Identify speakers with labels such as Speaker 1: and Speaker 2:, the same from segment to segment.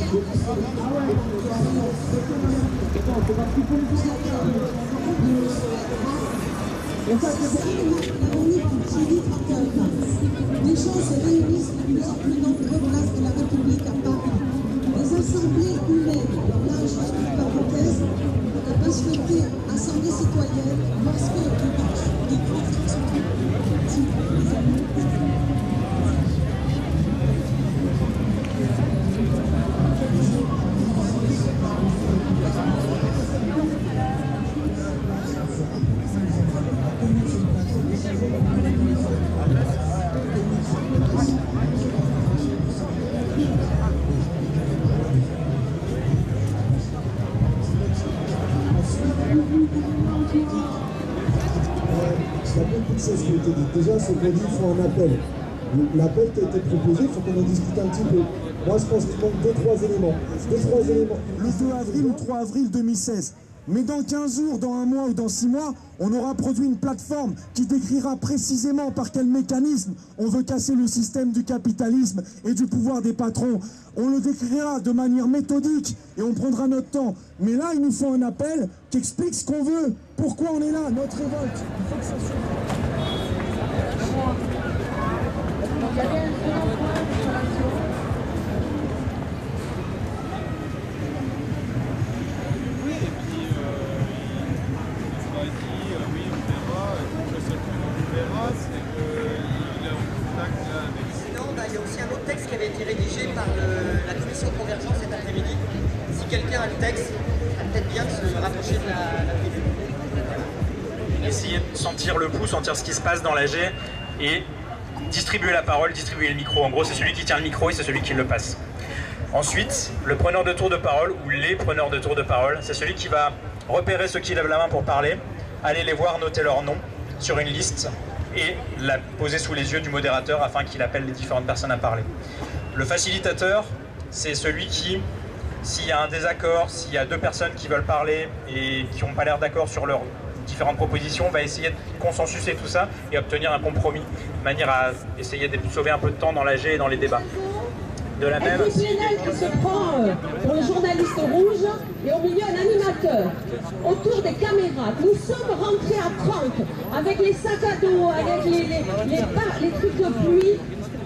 Speaker 1: Les gens se réunissent de plus en plus nombreux place de la République à Paris. Les assemblées humaines, là je suis une parenthèse, on peut souhaiter assemblée citoyenne lorsque
Speaker 2: Il y a beaucoup de choses qui ont été dites. Déjà, c'est qu'on dit qu'il faut un appel. L'appel qui a été proposé, il faut qu'on en discute un petit peu. Moi, je pense qu'il manque 2-3 éléments. Le 2 avril ou 3 avril 2016. Mais dans 15 jours, dans un mois ou dans 6 mois, on aura produit une plateforme qui décrira précisément par quel mécanisme on veut casser le système du capitalisme et du pouvoir des patrons. On le décrira de manière méthodique et on prendra notre temps. Mais là, il nous faut un appel qui explique ce qu'on veut, pourquoi on est là, notre révolte. Il faut que ça soit...
Speaker 3: Il y a aussi un autre texte qui avait été rédigé par la commission de convergence cet après-midi. Si quelqu'un a le texte, ça peut-être bien de se rapprocher de la tribune.
Speaker 4: Essayer de sentir le pouls, sentir ce qui se passe dans l'AG et distribuer la parole, distribuer le micro. En gros, c'est celui qui tient le micro et c'est celui qui le passe. Ensuite, le preneur de tour de parole ou les preneurs de tour de parole, c'est celui qui va repérer ceux qui lèvent la main pour parler, aller les voir, noter leur nom sur une liste et la poser sous les yeux du modérateur afin qu'il appelle les différentes personnes à parler. Le facilitateur, c'est celui qui, s'il y a un désaccord, s'il y a deux personnes qui veulent parler et qui n'ont pas l'air d'accord sur leurs différentes propositions, va essayer de consensuser tout ça et obtenir un compromis, de manière à essayer de sauver un peu de temps dans l'AG et dans les débats. De la même...
Speaker 5: qui se prend pour le journaliste rouge et au milieu un animateur. Autour des caméras, nous sommes rentrés à 30 avec les sacs à dos, avec les trucs de pluie.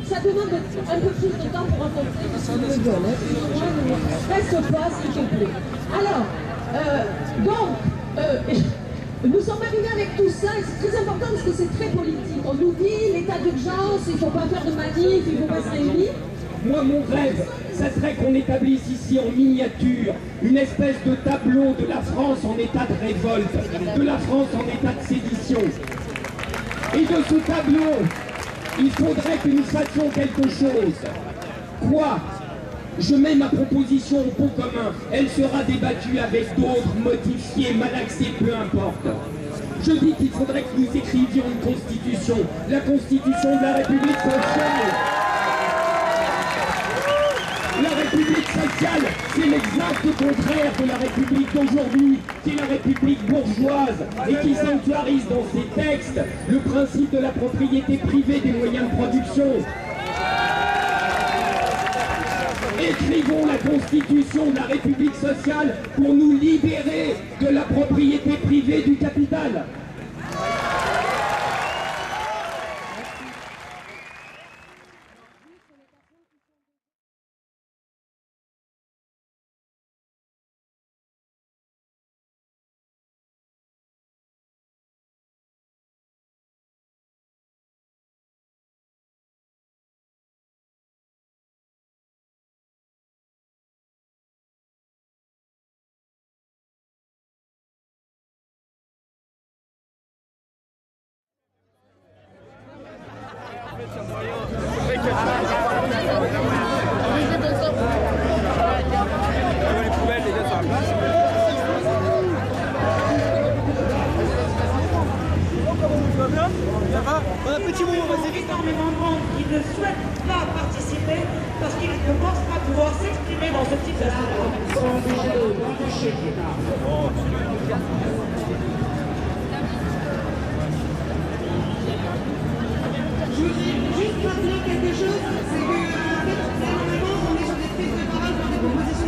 Speaker 5: Ça demande un peu plus de temps pour rencontrer monsieur Le Gaulle. Reste pas, s'il te plaît. Alors, nous sommes arrivés avec tout ça et c'est très important parce que c'est très politique. On nous dit l'état d'urgence, il ne faut pas faire de manif, il ne faut pas se réunir.
Speaker 6: Moi, mon rêve, ça serait qu'on établisse ici en miniature une espèce de tableau de la France en état de révolte, de la France en état de sédition. Et de ce tableau, il faudrait que nous fassions quelque chose. Quoi? Je mets ma proposition au pot commun. Elle sera débattue avec d'autres, modifiée, malaxée, peu importe. Je dis qu'il faudrait que nous écrivions une constitution, la constitution de la République sociale. La République sociale, c'est l'exact contraire de la République d'aujourd'hui, qui est la République bourgeoise et qui sanctuarise dans ses textes le principe de la propriété privée des moyens de production. Écrivons la constitution de la République sociale pour nous libérer de la propriété privée du capital.
Speaker 7: Petit moment, vas-y. Énormément de monde qui ne souhaite pas participer parce qu'il ne pense pas pouvoir s'exprimer dans ce type d'assemblée. Je voudrais juste rappeler quelque chose, c'est que en fait, normalement, on est sur des prises de parole pour des propositions.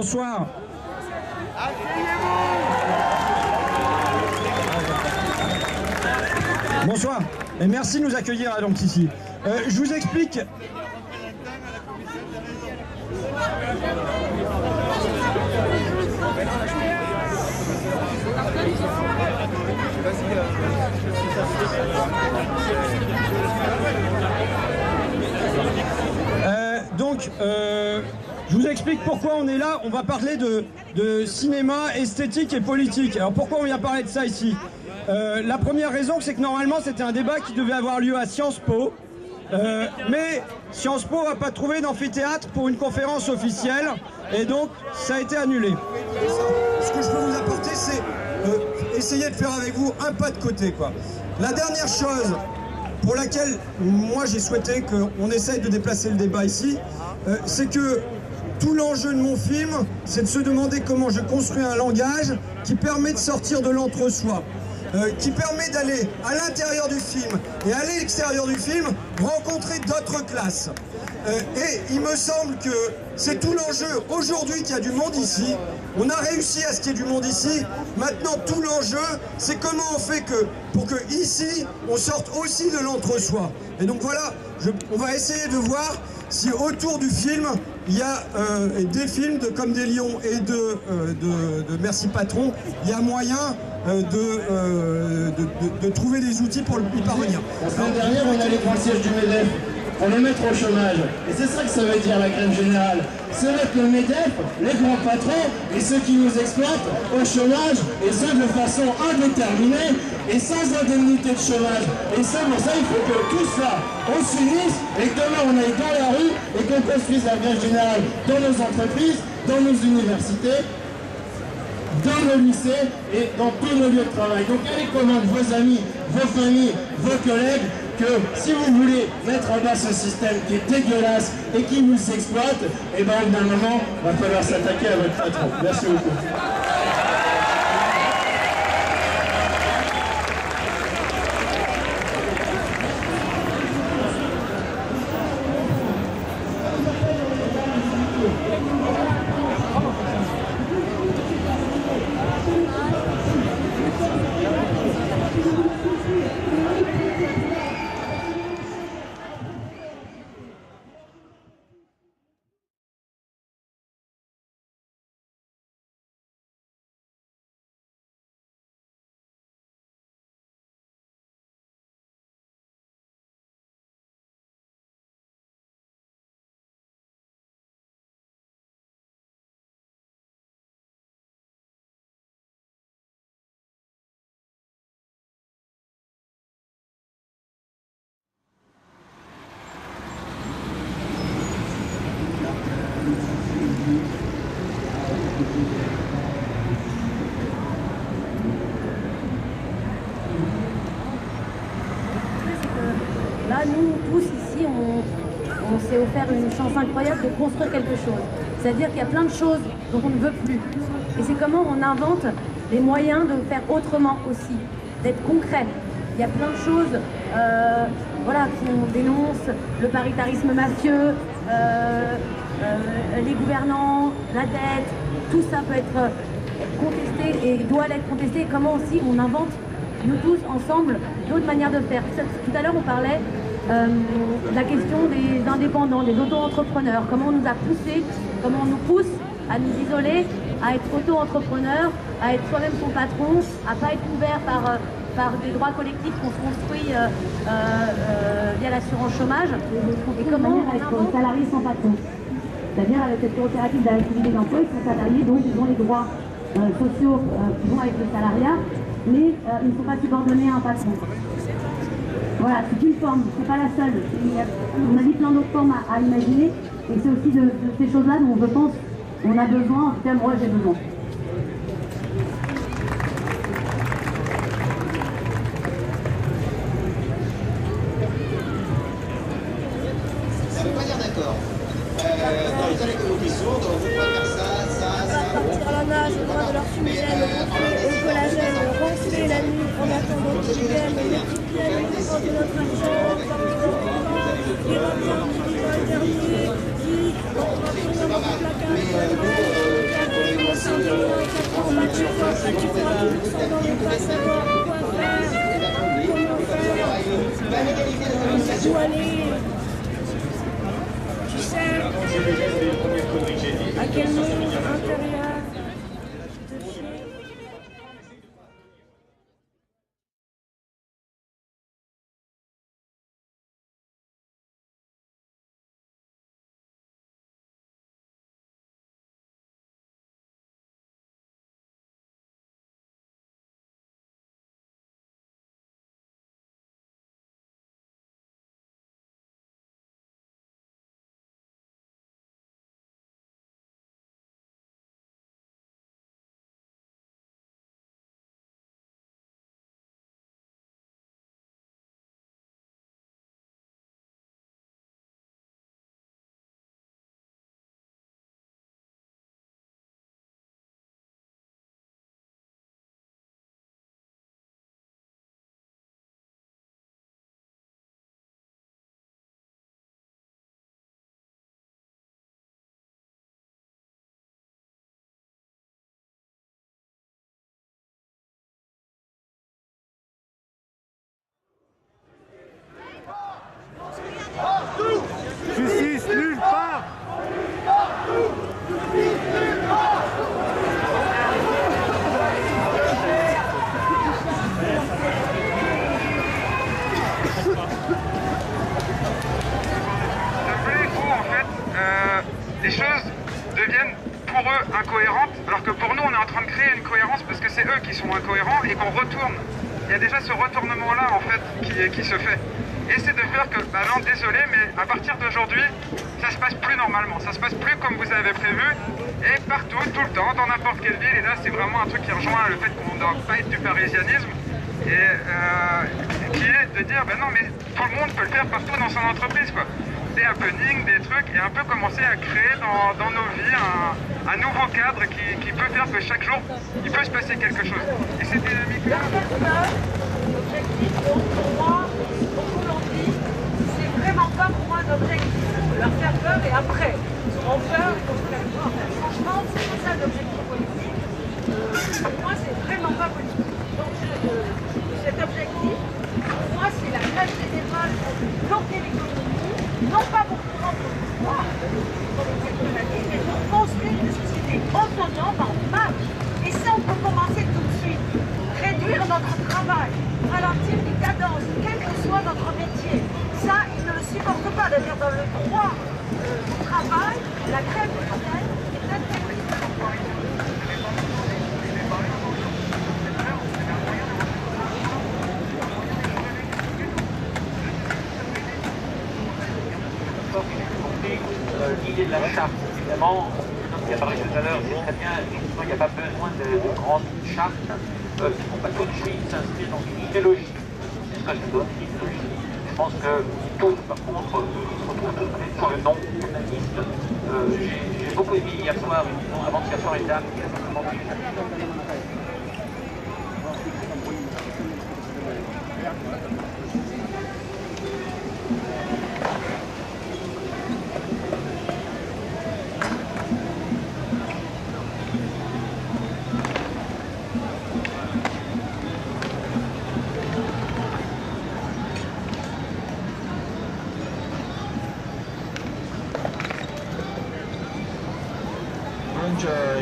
Speaker 8: bonsoir. Bonsoir et merci de nous accueillir donc ici. Je vous explique. Je vous explique pourquoi on est là. On va parler de cinéma, esthétique et politique. Alors pourquoi on vient parler de ça ici? La première raison, c'est que normalement c'était un débat qui devait avoir lieu à Sciences Po. Mais Sciences Po n'a pas trouvé d'amphithéâtre pour une conférence officielle et donc ça a été annulé. Ce que je peux vous apporter, c'est essayer de faire avec vous un pas de côté, quoi. La dernière chose pour laquelle moi j'ai souhaité qu'on essaye de déplacer le débat ici, c'est que tout l'enjeu de mon film, c'est de se demander comment je construis un langage qui permet de sortir de l'entre-soi. Qui permet d'aller à l'intérieur du film et à l'extérieur du film rencontrer d'autres classes. Et il me semble que c'est tout l'enjeu aujourd'hui qu'il y a du monde ici. On a réussi à ce qu'il y ait du monde ici. Maintenant, tout l'enjeu, c'est comment on fait pour que ici, on sorte aussi de l'entre-soi. Et donc voilà, on va essayer de voir si autour du film, il y a des films comme des lions et de Merci Patron, il y a moyen de trouver des outils pour y parvenir.
Speaker 9: La semaine dernière, on allait prendre le siège du MEDEF pour les mettre au chômage. Et c'est ça que ça veut dire la grève générale. C'est mettre le MEDEF, les grands patrons et ceux qui nous exploitent au chômage, et ce de façon indéterminée et sans indemnité de chômage. Et ça, pour ça, il faut que tout ça, on s'unisse et que demain on aille dans la rue et qu'on construise la grève générale dans nos entreprises, dans nos universités, dans nos lycées et dans tous nos lieux de travail. Donc allez convaincre vos amis, vos familles, vos collègues que si vous voulez mettre en bas ce système qui est dégueulasse et qui nous exploite, et bien d'un moment, il va falloir s'attaquer à votre patron. Merci beaucoup.
Speaker 10: Là, nous tous ici, on s'est offert une chance incroyable de construire quelque chose. C'est-à-dire qu'il y a plein de choses dont on ne veut plus. Et c'est comment on invente les moyens de faire autrement aussi, d'être concret. Il y a plein de choses voilà, qu'on dénonce, le paritarisme mafieux, les gouvernants, la dette, tout ça peut être contesté et doit l'être contesté. Et comment aussi on invente, nous tous ensemble, d'autres manières de faire. Tout à l'heure on parlait de la question des indépendants, des auto-entrepreneurs, comment on nous a poussé, comment on nous pousse à nous isoler, à être auto-entrepreneur, à être soi-même son patron, à pas être couvert par des droits collectifs qu'on se construit via l'assurance chômage. Et comment être salarié sans patron. C'est-à-dire avec cette coopérative de la l'activité d'emploi, ils sont salariés, donc ils ont les droits sociaux qui vont avec le salariat, mais ils ne sont pas subordonnés à un patron. Voilà, c'est une forme, c'est pas la seule. On a dit plein d'autres formes à imaginer, et c'est aussi de ces choses-là dont je pense on a besoin, en tout cas moi j'ai besoin.
Speaker 11: Ça ne veut pas dire d'accord. Dans les années communication, on peut pas faire ça.
Speaker 12: Partir à la nage, au bras de leur fumigène, au collagène, ronfler la nuit en attendant qu'ils viennent, multiplier la nuit de notre argent, les rapports qui vont intervenir, qui, en train de dans notre placard, tu pourras sûrement ne pas savoir quoi faire, comment faire, où aller. Tu sais à quel monde intérieur te fier.
Speaker 13: Justice nulle part.
Speaker 14: Les choses deviennent pour eux incohérentes, alors que pour nous on est en train de créer une cohérence parce que c'est eux qui sont incohérents et qu'on retourne. Il y a déjà ce retournement-là en fait qui se fait. Et c'est de faire que, bah non, désolé, mais à partir d'aujourd'hui, ça se passe plus normalement, ça se passe plus comme vous avez prévu, et partout, tout le temps, dans n'importe quelle ville, et là c'est vraiment un truc qui rejoint le fait qu'on ne doit pas être du parisianisme, et qui est de dire, ben non, mais tout le monde peut le faire partout dans son entreprise, quoi. Des happenings, des trucs, et un peu commencer à créer dans nos vies un nouveau cadre qui peut faire que chaque jour, il peut se passer quelque chose. Et cette dynamique-là...
Speaker 7: L'objectif, donc, pour moi, beaucoup l'ont dit, c'est vraiment pas pour moi un objectif. Leur faire peur et après, ils auront peur, ils vont se faire peur. Franchement, c'est pas ça l'objectif politique. Pour moi, c'est vraiment pas politique. Donc, cet objectif, pour moi, c'est la classe générale pour bloquer l'économie, non pas pour prendre le pouvoir, comme quelqu'un l'a dit, mais pour construire une société autonome en marche. Et ça, on peut commencer tout de suite. Réduire notre travail, ralentir les cadences, quel que soit notre métier. Ça, ils ne le supportent pas. D'ailleurs, dans le droit du travail, la grève du travail est interdite.
Speaker 15: L'idée de la charte, évidemment, qui a parlé tout à l'heure, c'est très bien, effectivement, il n'y a pas besoin de grandes chartes qui ne font pas tout de suite s'inscrire dans une idéologie. C'est ce que je donne, une idéologie. Je pense que tout, par contre, se retrouve sur le nom humaniste. J'ai beaucoup aimé hier soir, avant-hier soir, une dame qui a simplement dit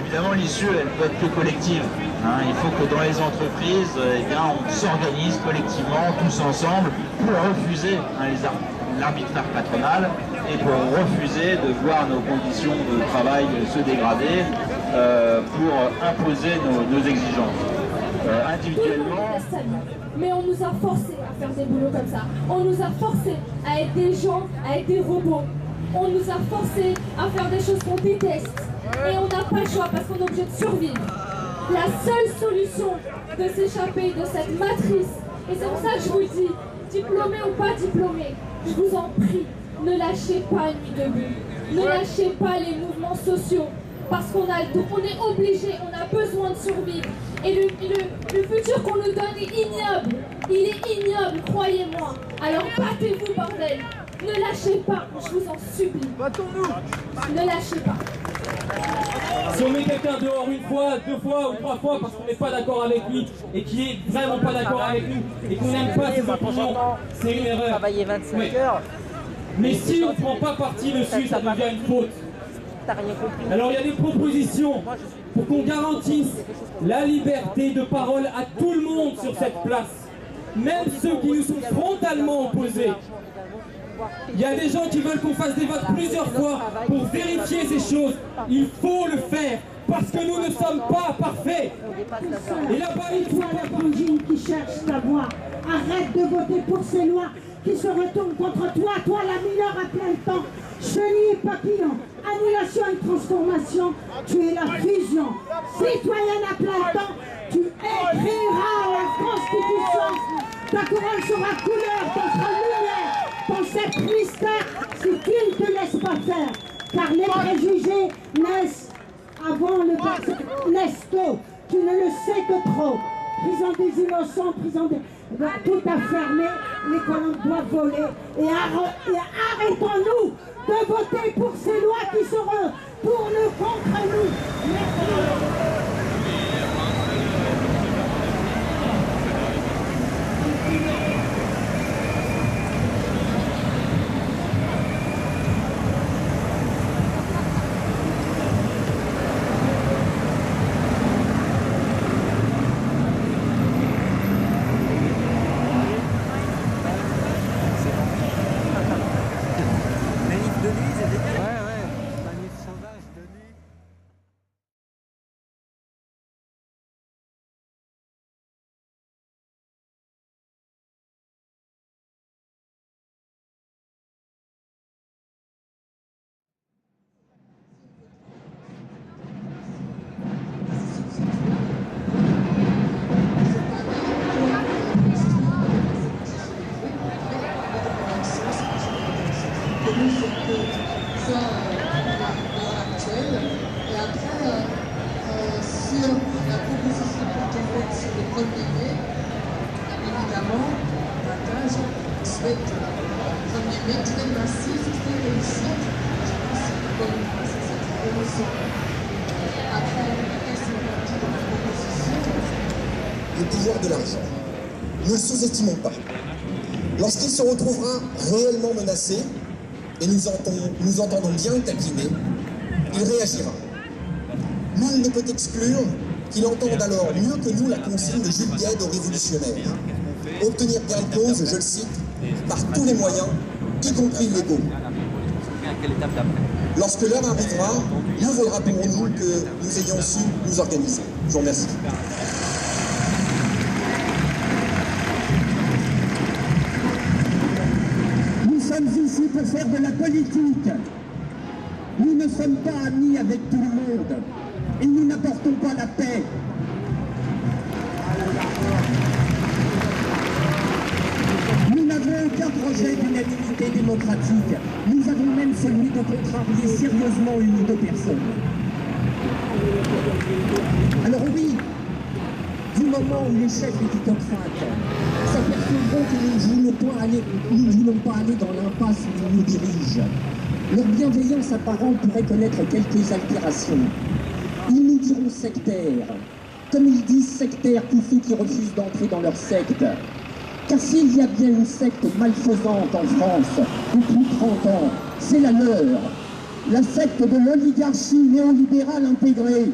Speaker 16: évidemment, l'issue, elle peut être que collective. Hein. Il faut que dans les entreprises, eh bien, on s'organise collectivement, tous ensemble, pour refuser l'arbitraire patronal et pour refuser de voir nos conditions de travail se dégrader pour imposer nos exigences. Individuellement...
Speaker 12: Mais on nous a forcés à faire des boulots comme ça. On nous a forcés à être des gens, à être des robots. On nous a forcés à faire des choses qu'on déteste. Et on n'a pas le choix parce qu'on est obligé de survivre. La seule solution de s'échapper de cette matrice, et c'est pour ça que je vous le dis, diplômé ou pas diplômé, je vous en prie, ne lâchez pas Nuit debout. Ne lâchez pas les mouvements sociaux. Parce qu'on est obligé, on a besoin de survivre. Et le futur qu'on nous donne est ignoble. Il est ignoble, croyez-moi. Alors battez-vous, bordel. Ne lâchez pas, je vous en supplie. Battons-nous. Ne lâchez pas.
Speaker 17: Si on met quelqu'un dehors une fois, deux fois ou trois fois parce qu'on n'est pas d'accord avec lui et qui est vraiment pas d'accord avec nous et qu'on n'aime pas ses opinions, c'est une erreur.
Speaker 3: Travailler 25 heures.
Speaker 17: Mais si on ne prend pas parti dessus, ça devient une faute. Alors il y a des propositions pour qu'on garantisse la liberté de parole à tout le monde sur cette place, même ceux qui nous sont frontalement opposés. Il y a des gens qui veulent qu'on fasse des votes plusieurs fois pour vérifier ces choses. Il faut le faire parce que nous ne sommes pas parfaits. Et là-bas, il faut
Speaker 18: la Brangine qui cherche ta voix. Arrête de voter pour ces lois qui se retournent contre toi, toi la mineure à plein temps. Chenille et papillon, annulation et transformation, tu es la fusion. Citoyenne à plein temps, tu écriras la Constitution. Ta couronne sera couleur, ton sera lumière, ton sceptre mystère, si tu ne te laisses pas faire. Car les préjugés naissent avant le naissent tôt. Tu ne le sais que trop. Prison des innocents, prison des... Tout a fermé, les colons doivent voler. Et arrêtons-nous de voter pour ces lois qui seront pour nous, contre nous.
Speaker 19: Le pouvoir de l'argent. Ne le sous-estimons pas. Lorsqu'il se retrouvera réellement menacé, et nous entendons bien le taquiner, il réagira. Nul ne peut exclure qu'il entende alors mieux que nous la consigne de Jules Guesde aux révolutionnaires. Obtenir gain de cause, je le cite, par tous les moyens, y compris légaux. Lorsque l'heure arrivera, mieux vaudra pour nous que nous ayons su nous organiser. Je vous remercie.
Speaker 6: Nous sommes ici pour faire de la politique. Nous ne sommes pas amis avec tout le monde. Et nous n'apportons pas la paix. Nous n'avons aucun projet d'unanimité démocratique. Nous avons même celui de contrarier sérieusement une ou deux personnes. Alors oui, du moment où les chefs éditocrates s'apercevront que nous ne voulons pas aller dans l'impasse où ils nous dirigent, leur bienveillance apparente pourrait connaître quelques altérations. Ils nous diront sectaires, comme ils disent sectaires tous ceux qui refusent d'entrer dans leur secte. Car s'il y a bien une secte malfaisante en France, depuis 30 ans, c'est la leur. La secte de l'oligarchie néolibérale intégrée.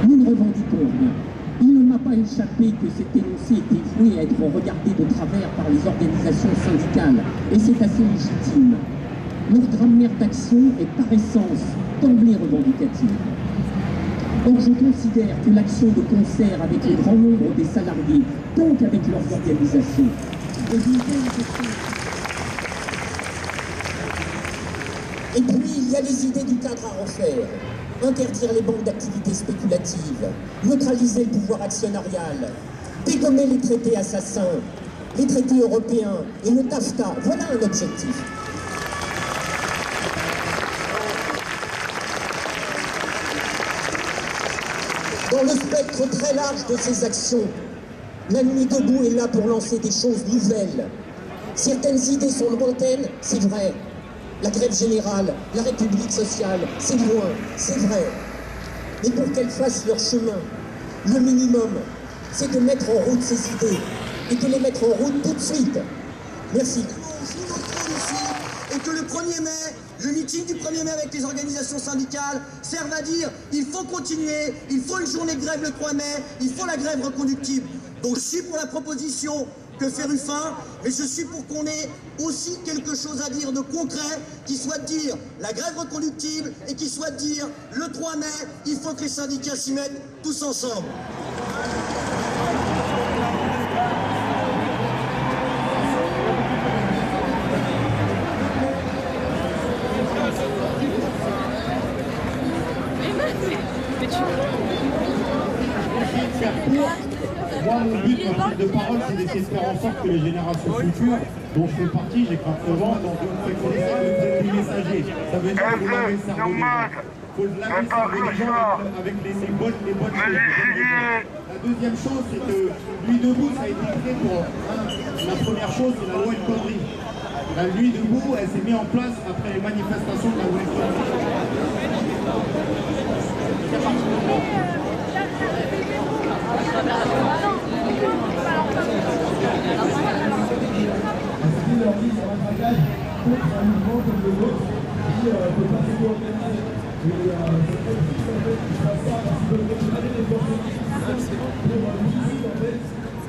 Speaker 6: Nous ne revendiquons rien. Il ne m'a pas échappé que cet énoncé était voué à être regardé de travers par les organisations syndicales, et c'est assez légitime. Leur grammaire d'action est par essence d'emblée revendicative. Or, je considère que l'action de concert avec le grand nombre des salariés, donc avec leurs organisations, est d'une telle question.
Speaker 19: Et puis, il y a les idées du cadre à refaire. Interdire les banques d'activités spéculatives, neutraliser le pouvoir actionnarial, dégommer les traités assassins, les traités européens et le TAFTA. Voilà un objectif. Dans le spectre très large de ces actions, la Nuit debout est là pour lancer des choses nouvelles, Certaines idées sont lointaines, c'est vrai. La grève générale, la République sociale, c'est loin, c'est vrai. Mais pour qu'elles fassent leur chemin, le minimum, c'est de mettre en route ces idées et de les mettre en route tout de suite. Merci.
Speaker 3: Et que le 1er mai, le meeting du 1er mai avec les organisations syndicales serve à dire il faut continuer, il faut une journée de grève le 3 mai, il faut la grève reconductible. Donc je suis pour la proposition que fait Ruffin, mais je suis pour qu'on ait aussi quelque chose à dire de concret, qui soit de dire la grève reconductible et qui soit de dire le 3 mai, il faut que les syndicats s'y mettent tous ensemble.
Speaker 20: Moi, mon but, ma prise de parole, c'est d'essayer de faire en sorte que les générations futures, dont je fais partie, j'ai 89 ans, donc on fait connaître que vous êtes des messagers. Ça veut dire que vous avez le cerveau des gens. Il faut laver le cerveau des gens avec les bonnes choses. La deuxième chose, c'est que Nuit debout, ça a été créé pour... La première chose, c'est la loi El Khomri. La Nuit debout, elle s'est mise en place après les manifestations de la loi El Khomri. C'est parti.
Speaker 2: Leur dit sur un traquage contre un mouvement comme le vôtre qui ne peut pas s'auto-organiser. Et c'est très difficile en fait qu'ils fassent ça parce qu'ils veulent récupérer les forces de justice pour l'utiliser en fait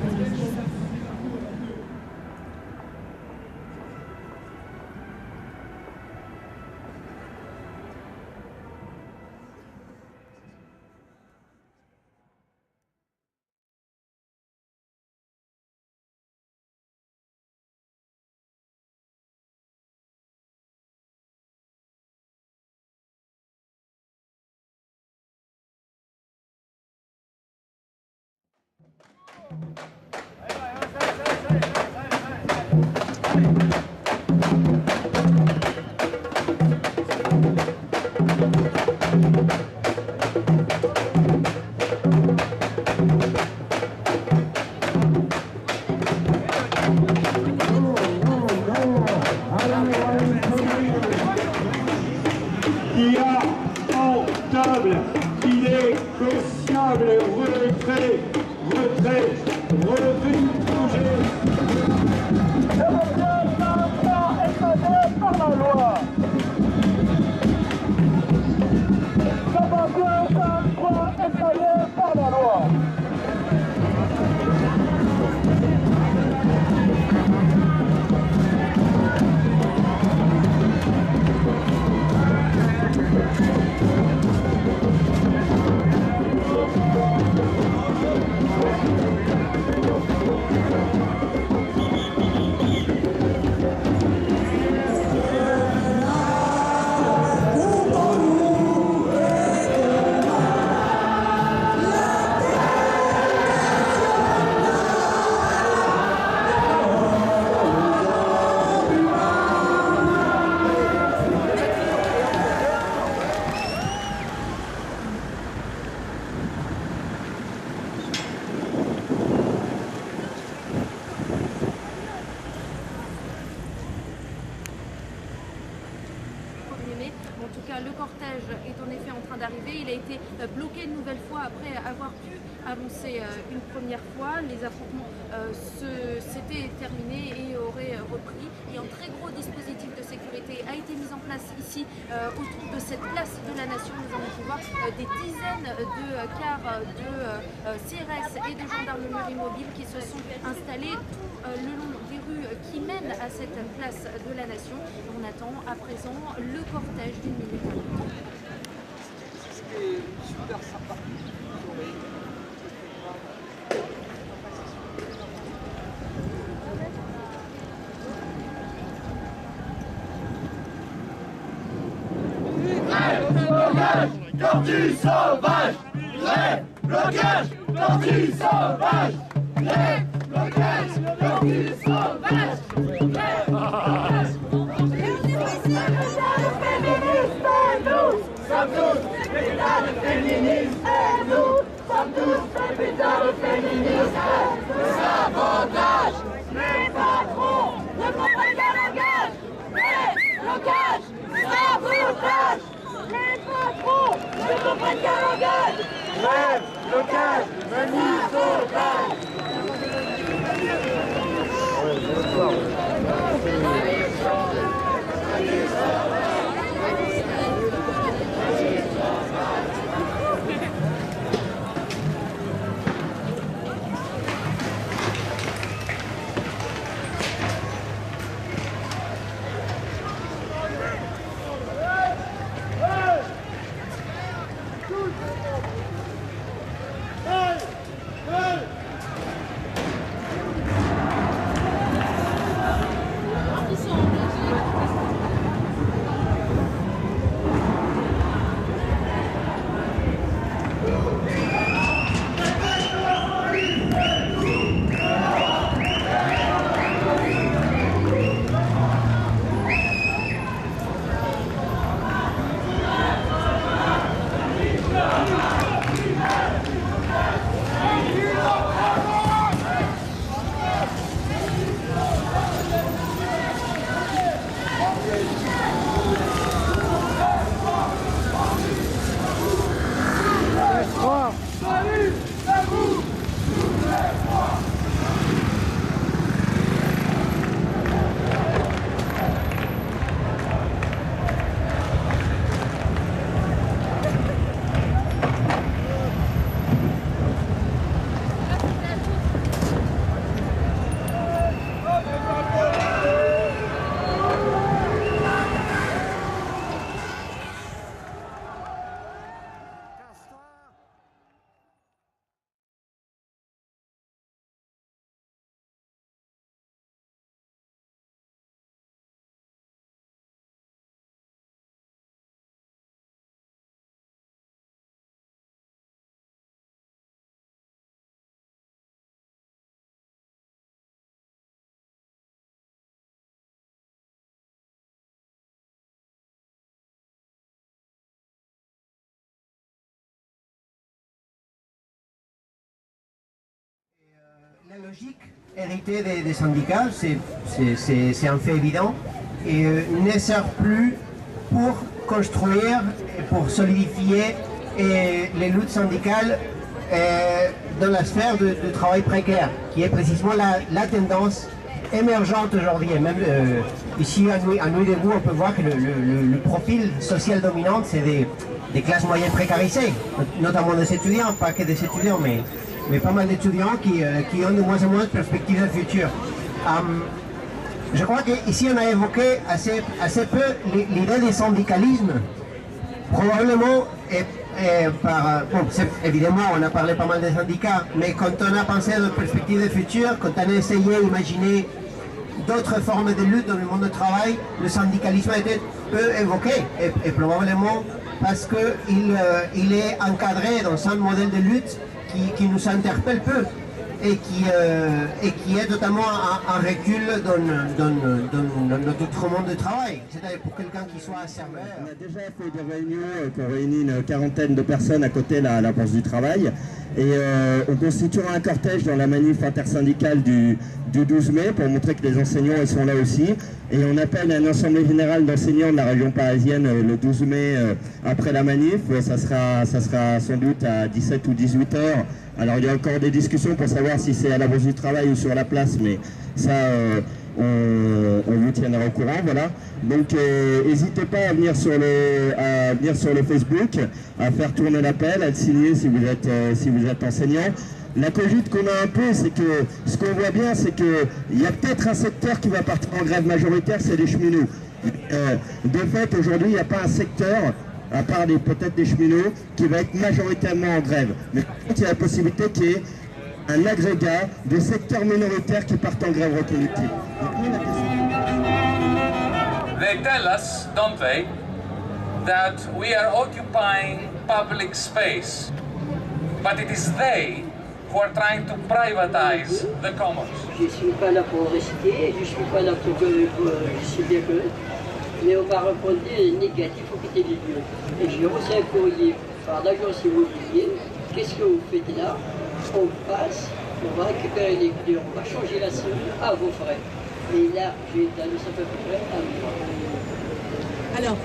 Speaker 2: pour les gens.
Speaker 10: Le cortège est en effet en train d'arriver. Il a été bloqué une nouvelle fois après avoir pu avancer une première fois. Les affrontements s'étaient terminés et auraient repris. Et un très gros dispositif de sécurité a été mis en place ici autour de cette place de la Nation. Nous allons pouvoir des dizaines de cars de CRS et de gendarmerie mobile qui se sont installés tout le long des rues qui mènent à cette place de la Nation. On attend à présent le cortège d'une minute.
Speaker 3: C'était super sympa.
Speaker 9: Tortue sauvage! Grève! Blocage! Tortue sauvage! Grève! Blocage! Tortue sauvage! Grève! Blocage! Sommes tous des putains de féministes et nous sommes tous des putains de féministes. Le sabotage, les patrons, le Grève locale, manif locale.
Speaker 21: La logique héritée des syndicats, c'est un fait évident, et ne sert plus pour construire et pour solidifier les luttes syndicales dans la sphère du travail précaire, qui est précisément la tendance émergente aujourd'hui. Et même ici à Nuit Debout, on peut voir que le profil social dominant, c'est des classes moyennes précarisées, notamment des étudiants, pas que des étudiants, mais pas mal d'étudiants qui ont de moins en moins de perspectives de futur. Je crois qu'ici on a évoqué assez peu l'idée du syndicalisme, probablement évidemment on a parlé pas mal des syndicats, mais quand on a pensé à de perspectives de futur, quand on a essayé d'imaginer d'autres formes de lutte dans le monde du travail, le syndicalisme a été peu évoqué, et probablement parce qu'il est encadré dans un modèle de lutte qui nous interpelle peu et qui est notamment un recul dans notre monde de travail. C'est-à-dire pour quelqu'un qui soit serveur.
Speaker 22: On a déjà fait des réunions qui ont réuni une quarantaine de personnes à côté de la Bourse du Travail. Et on constituera un cortège dans la manif intersyndicale du 12 mai pour montrer que les enseignants ils sont là aussi. Et on appelle à une assemblée générale d'enseignants de la région parisienne le 12 mai après la manif. Ça sera sans doute à 17 ou 18 heures. Alors il y a encore des discussions pour savoir si c'est à la Bourse du Travail ou sur la place, mais ça on vous tiendra au courant, voilà. Donc n'hésitez pas à venir sur le Facebook, à faire tourner l'appel, à le signer si vous êtes enseignant. La cogite qu'on a un peu, c'est que ce qu'on voit bien, c'est qu'il y a peut-être un secteur qui va partir en grève majoritaire, c'est les cheminots. De fait, aujourd'hui, il n'y a pas un secteur, à part peut-être des cheminots, qui va être majoritairement en grève. Mais par contre, il y a la possibilité qu'il y ait un agrégat de secteurs minoritaires qui partent en grève reconductible.
Speaker 23: They tell us, don't they, that we are occupying public space, but it is they who are trying to privatize the commons.
Speaker 24: Je ne suis pas là pour réciter, je ne suis pas là pour je sais bien que, mais on va répondre négatif au quitter les lieux. Et j'ai reçu un courrier par l'agence immobilière. Qu'est-ce que vous faites là? On passe, on va récupérer les clés, on va changer la cellule à vos frais. Et là, j'ai étalé ça à peu près à 1 mois.
Speaker 1: Alors,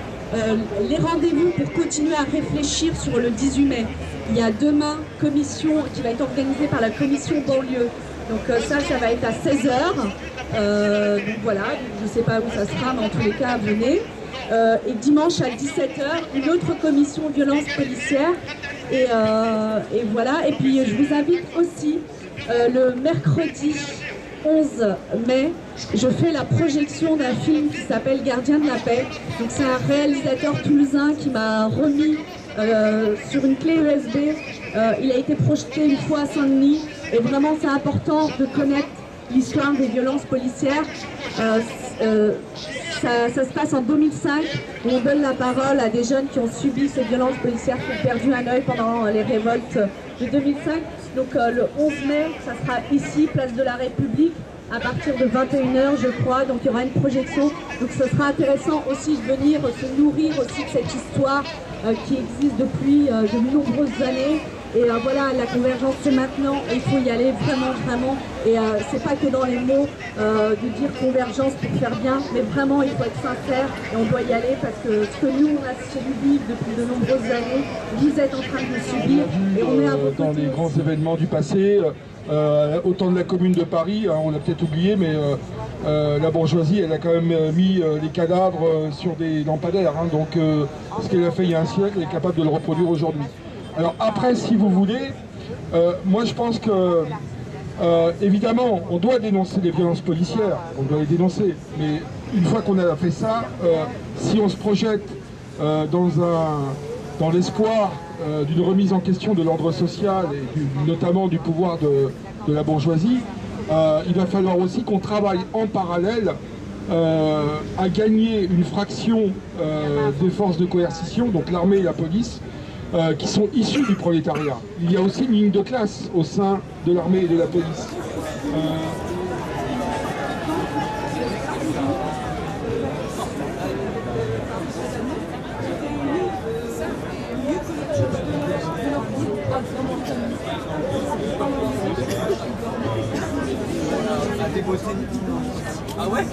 Speaker 4: les rendez-vous pour continuer à réfléchir sur le 18 mai. Il y a demain commission qui va être organisée par la commission banlieue. Donc ça va être à 16h. Donc voilà, je ne sais pas où ça sera, mais en tous les cas, venez. Et dimanche à 17h, une autre commission violence policière. Et voilà. Et puis je vous invite aussi le mercredi 11 mai, je fais la projection d'un film qui s'appelle Gardien de la paix. Donc c'est un réalisateur toulousain qui m'a remis sur une clé USB. Il a été projeté une fois à Saint-Denis et vraiment c'est important de connaître l'histoire des violences policières. Ça se passe en 2005 où on donne la parole à des jeunes qui ont subi ces violences policières, qui ont perdu un œil pendant les révoltes de 2005. Donc le 11 mai, ça sera ici, place de la République, à partir de 21h je crois, donc il y aura une projection. Donc ce sera intéressant aussi de venir se nourrir aussi de cette histoire qui existe depuis de nombreuses années. Et voilà, la convergence c'est maintenant, et il faut y aller vraiment. Et c'est pas que dans les mots de dire convergence pour faire bien, mais vraiment il faut être sincère et on doit y aller parce que ce que nous on a subi depuis de nombreuses années, vous êtes en train de le subir et on est à vos côtés.
Speaker 5: Dans les grands événements du passé, autant de la Commune de Paris, hein, on l'a peut-être oublié, mais la bourgeoisie elle a quand même mis les cadavres sur des lampadaires, hein, donc ce qu'elle a fait il y a un siècle, elle est capable de le reproduire aujourd'hui. Alors après, si vous voulez, moi je pense que, évidemment, on doit dénoncer les violences policières, on doit les dénoncer, mais une fois qu'on a fait ça, si on se projette dans l'espoir d'une remise en question de l'ordre social et notamment du pouvoir de la bourgeoisie, il va falloir aussi qu'on travaille en parallèle à gagner une fraction des forces de coercition, donc l'armée et la police, qui sont issus du prolétariat. Il y a aussi une ligne de classe au sein de l'armée et de la police.
Speaker 8: Ah ouais?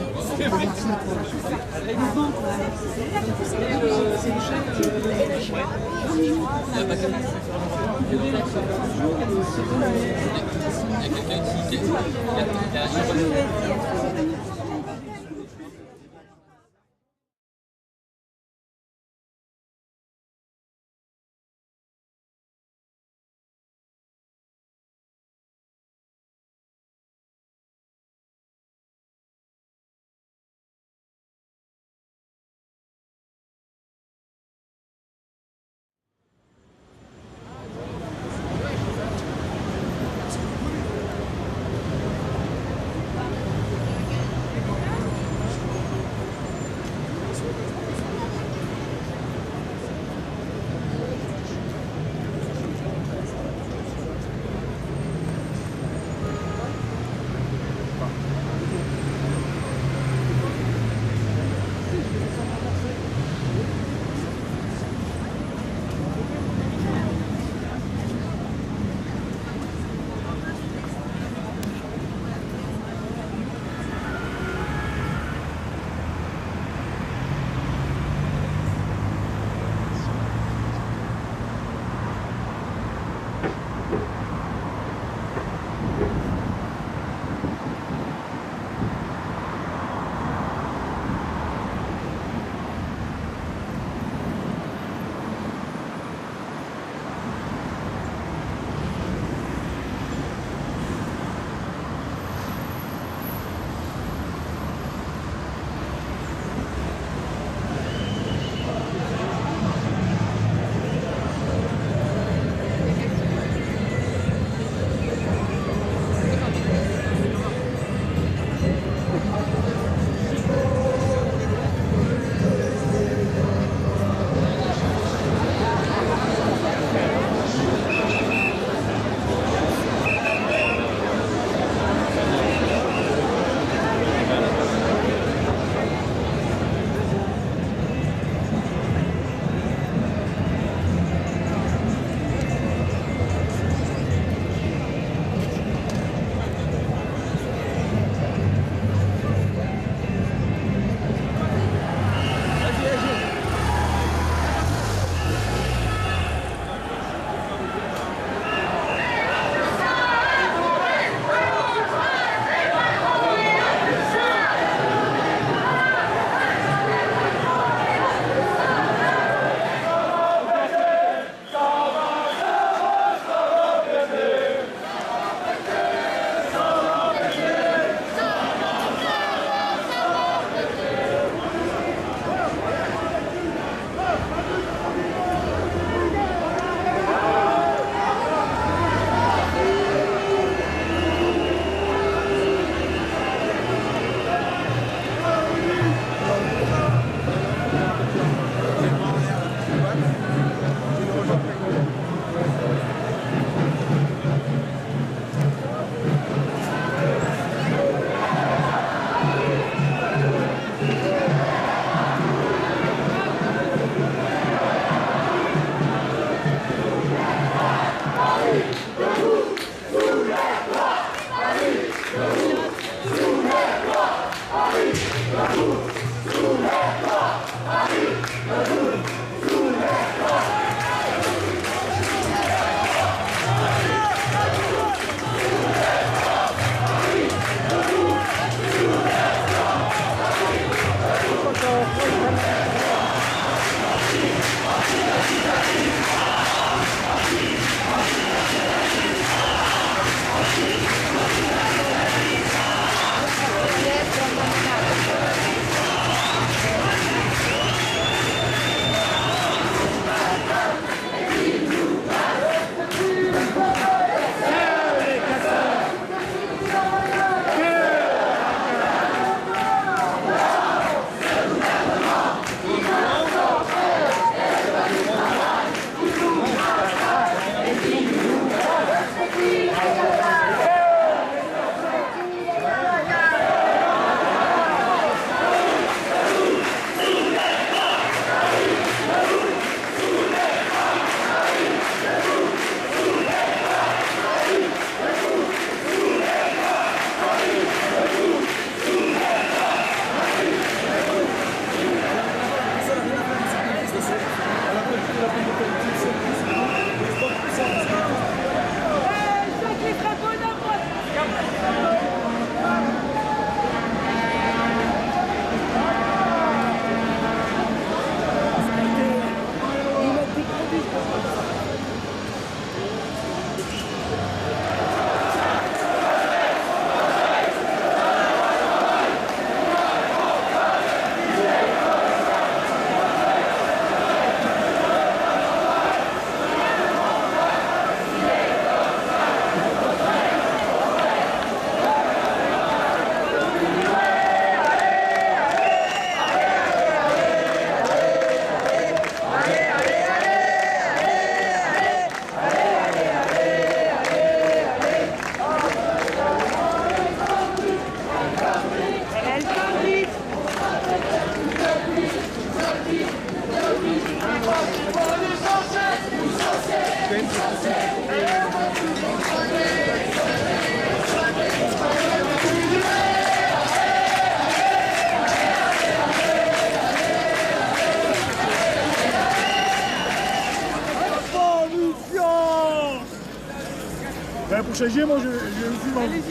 Speaker 8: Pour changer, moi je me suis vendu.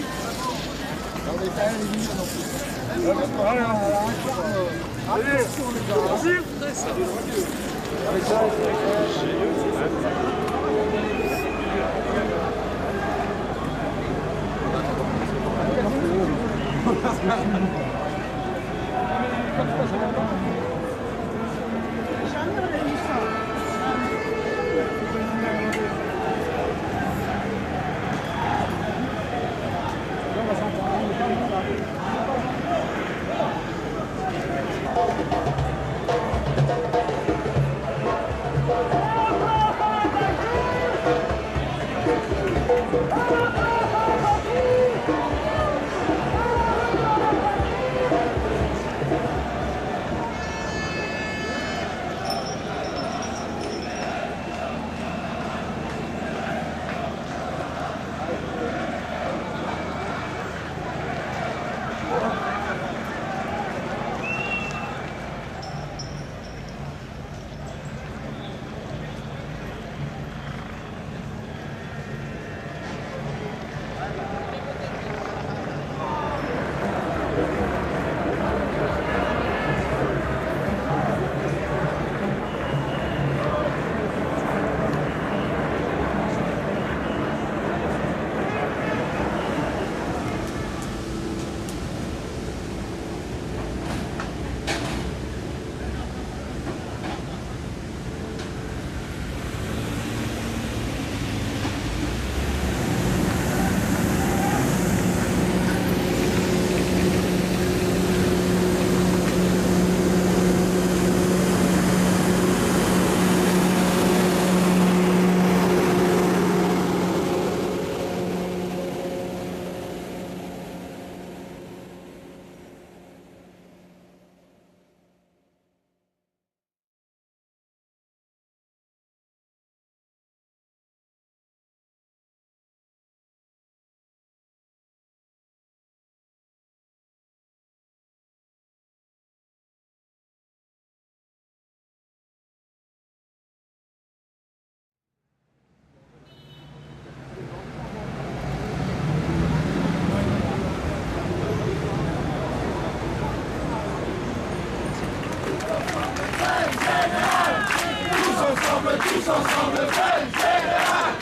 Speaker 9: ensemble, grève générale.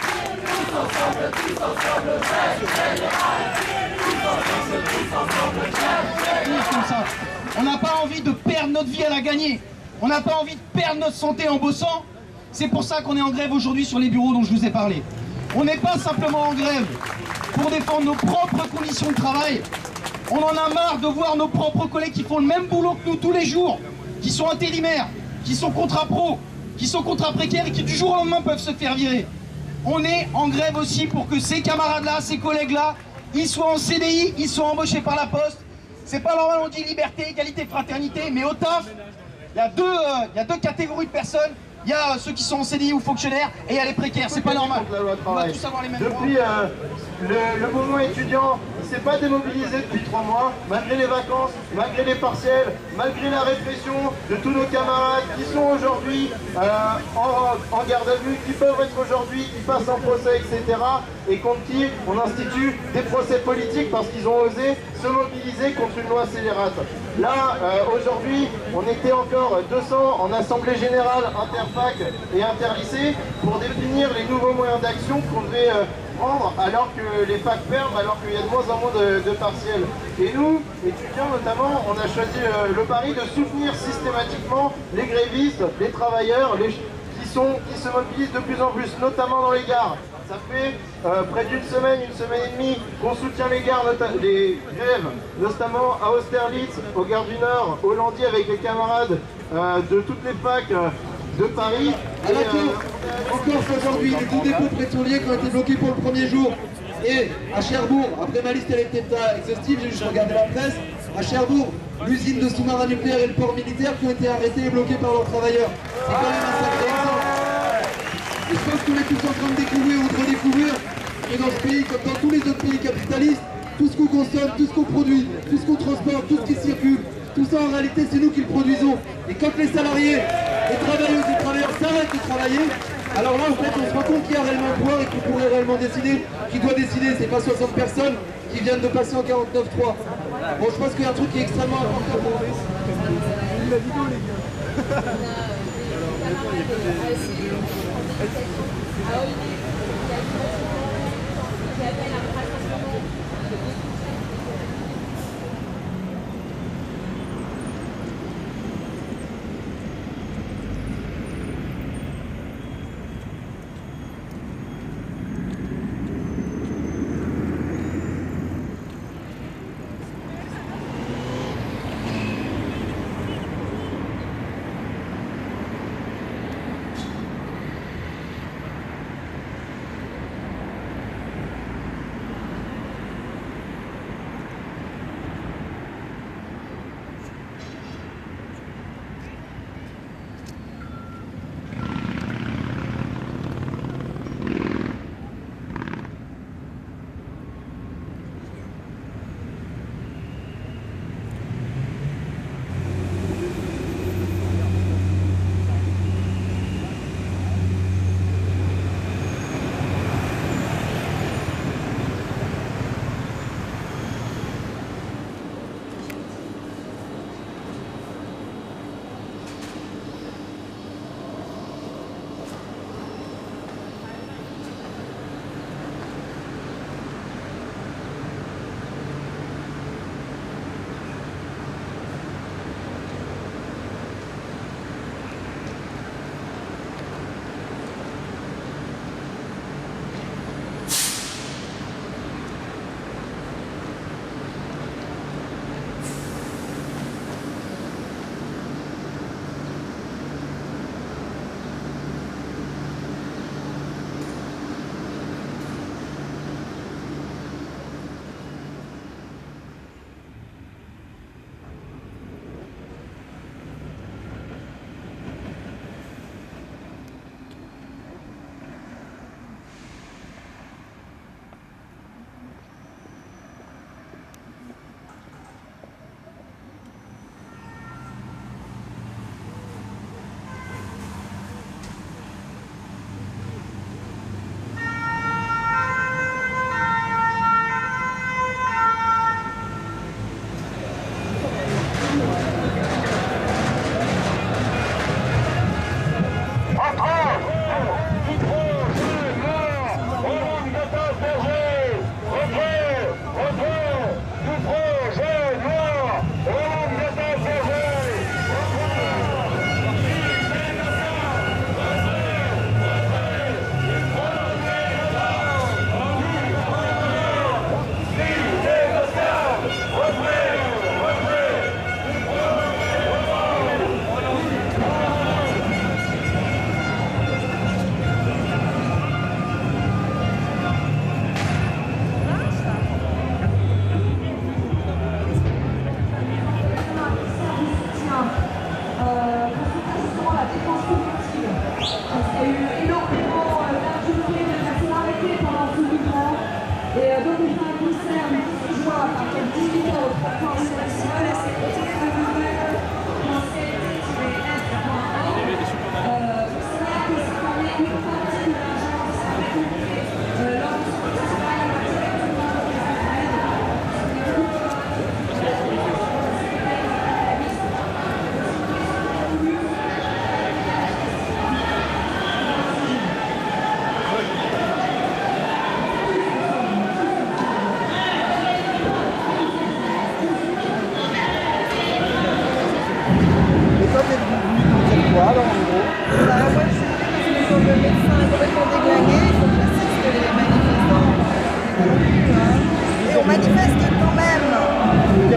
Speaker 9: Tous ensemble, grève générale. Tous ensemble, grève générale.
Speaker 7: Comme ça. On n'a pas envie de perdre notre vie à la gagner. On n'a pas envie de perdre notre santé en bossant. C'est pour ça qu'on est en grève aujourd'hui sur les bureaux dont je vous ai parlé. On n'est pas simplement en grève pour défendre nos propres conditions de travail. On en a marre de voir nos propres collègues qui font le même boulot que nous tous les jours, qui sont intérimaires, qui sont contrats pro, qui sont contrats précaires et qui du jour au lendemain peuvent se faire virer. On est en grève aussi pour que ces camarades-là, ces collègues-là, ils soient en CDI, ils soient embauchés par la Poste. C'est pas normal, on dit liberté, égalité, fraternité, mais au taf, il y a deux catégories de personnes. Il y a ceux qui sont en CDI ou fonctionnaires et il y a les précaires, c'est pas normal. On va tous avoir les mêmes droits.
Speaker 9: Depuis le mouvement étudiant, il ne s'est pas démobilisé depuis 3 mois, malgré les vacances, malgré les partiels, malgré la répression de tous nos camarades qui sont aujourd'hui en garde à vue, qui peuvent être aujourd'hui, qui passent en procès, etc. Et contre qui on institue des procès politiques parce qu'ils ont osé se mobiliser contre une loi scélérate. Là, aujourd'hui, on était encore 200 en assemblée générale interfac et interlycée pour définir les nouveaux moyens d'action qu'on devait prendre alors que les facs ferment, alors qu'il y a de moins en moins de partiels. Et nous, étudiants notamment, on a choisi le pari de soutenir systématiquement les grévistes, les travailleurs, qui se mobilisent de plus en plus, notamment dans les gares. Ça fait près d'une semaine et demie qu'on soutient les gares, les grèves, notamment à Austerlitz, aux gares du Nord, au Landy avec les camarades de toutes les facs de Paris.
Speaker 11: À la Corse aujourd'hui, les deux dépôts pétroliers qui ont été bloqués pour le premier jour. Et à Cherbourg, après ma liste elle était pas exhaustive, j'ai juste regardé la presse. À Cherbourg, l'usine de sous-marins nucléaires et le port militaire qui ont été arrêtés et bloqués par leurs travailleurs. C'est quand même un sacré exemple. Et je pense qu'on est tous en train de découvrir ou de redécouvrir que dans ce pays, comme dans tous les autres pays capitalistes, tout ce qu'on consomme, tout ce qu'on produit, tout ce qu'on transporte, tout ce qui circule, tout ça en réalité c'est nous qui le produisons. Et quand les salariés, les travailleuses et les travailleurs s'arrêtent de travailler, alors là en fait on se rend compte qu'il y a réellement le pouvoir et qu'il pourrait réellement décider. Qui doit décider, c'est pas 60 personnes qui viennent de passer en 49.3. Bon, je pense qu'il y a un truc qui est extrêmement important pour nous.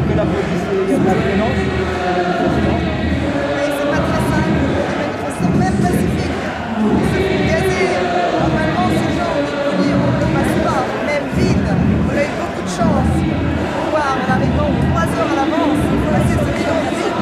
Speaker 13: que la police est la violence.
Speaker 14: C'est pas très simple, les manifestants même pacifiques se font gazer. Normalement, ces gens, je peux dire, on ne passe pas, même vide. On a eu beaucoup de chance de pouvoir, en arrivant 3 heures à l'avance, passer ce bilan vide.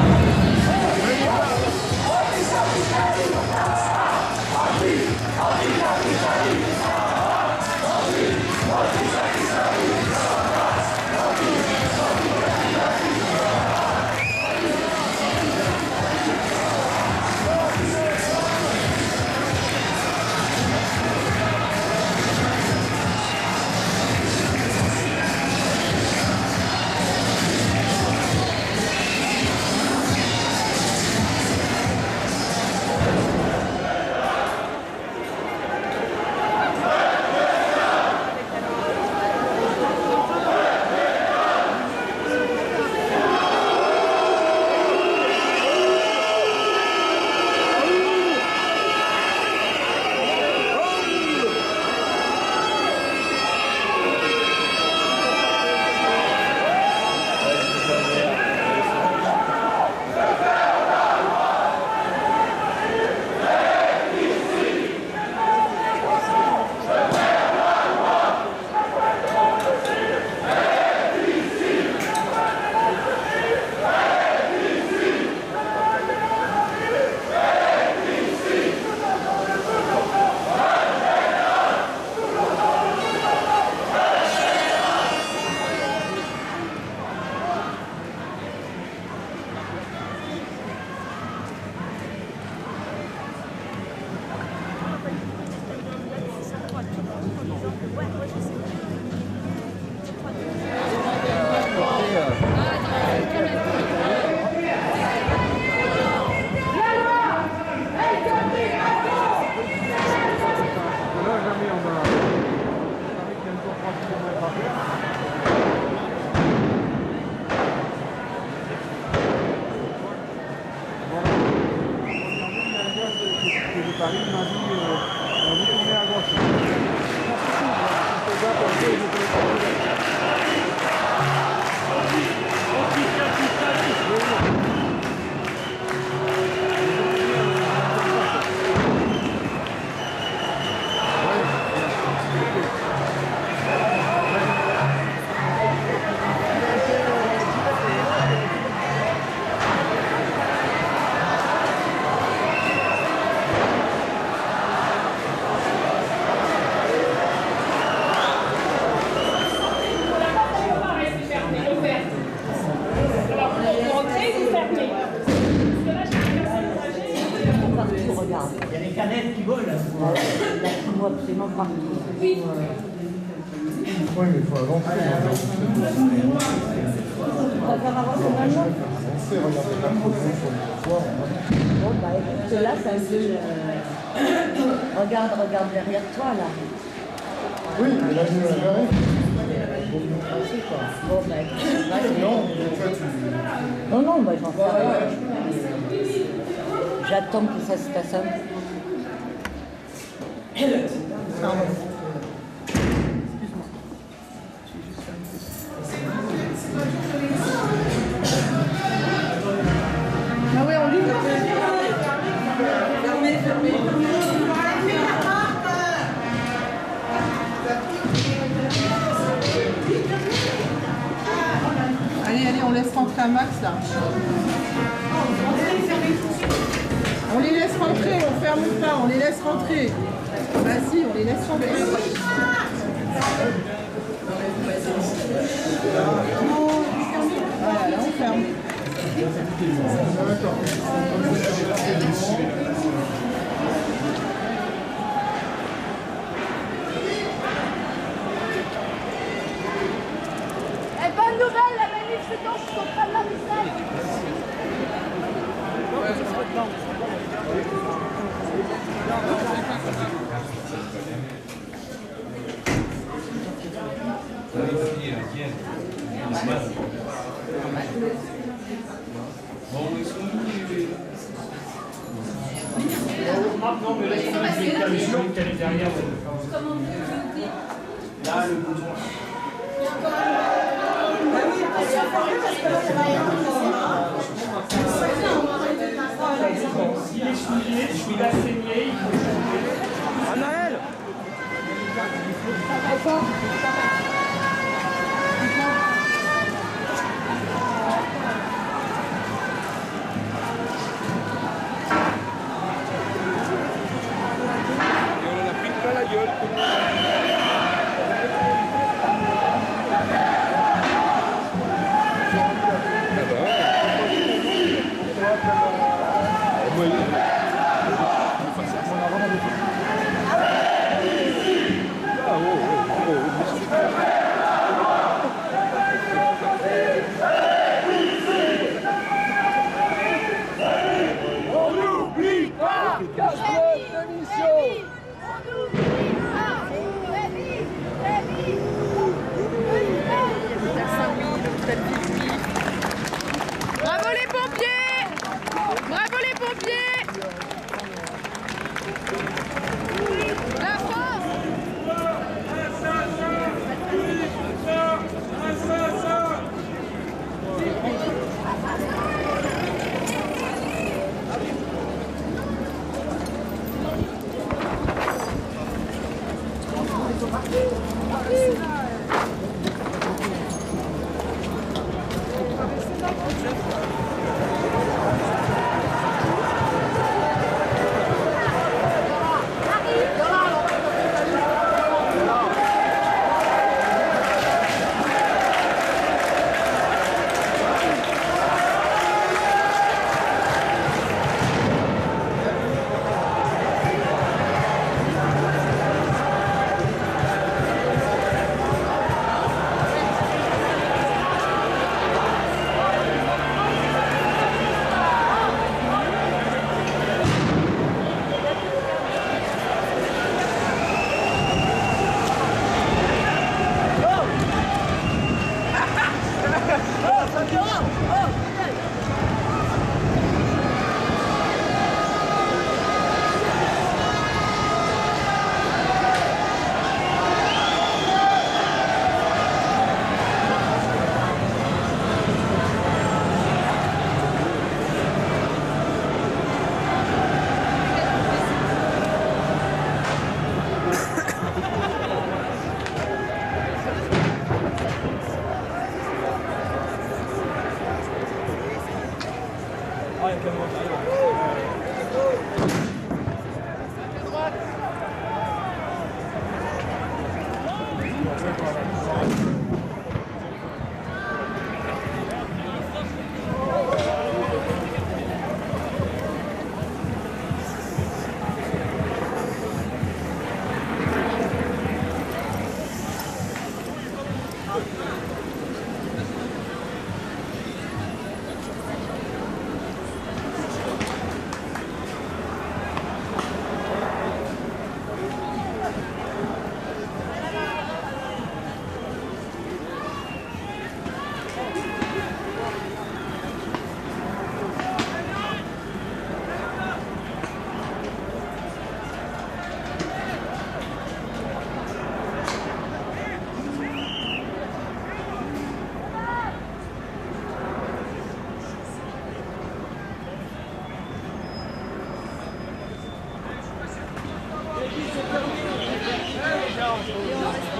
Speaker 15: absolument partout.
Speaker 14: Oui.
Speaker 2: Oui, mais il faut avancer.
Speaker 15: Bon, bah écoute, là, c'est un peu... regarde derrière toi, là.
Speaker 2: Oui, mais là, je la verrai.
Speaker 15: Bon, bah écoute, non, bah j'en sais rien. J'attends que ça se stationne. Pardon.
Speaker 14: Ah oui, on livre. Fermez. Allez, on laisse rentrer un max là. On les laisse rentrer, on ferme pas, on les laisse rentrer. Vas-y, on les laisse rentrer. Voilà, là on ferme.
Speaker 12: Eh, bonne nouvelle, la manif se danse jusqu'au tram Marseille.
Speaker 20: Non, mais là, il y a une camion qui est derrière. Là, le bouton.
Speaker 14: Ah oui,
Speaker 13: S'il est souillé, s'il a saigné, il faut changer.
Speaker 6: Anaël!
Speaker 16: Bravo les pompiers! Bravo les pompiers! La France!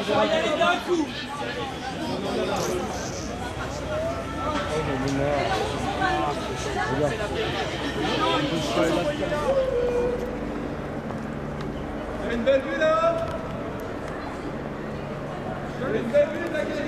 Speaker 13: On va y aller d'un coup. Une belle vue là. Une belle vue de la galerie.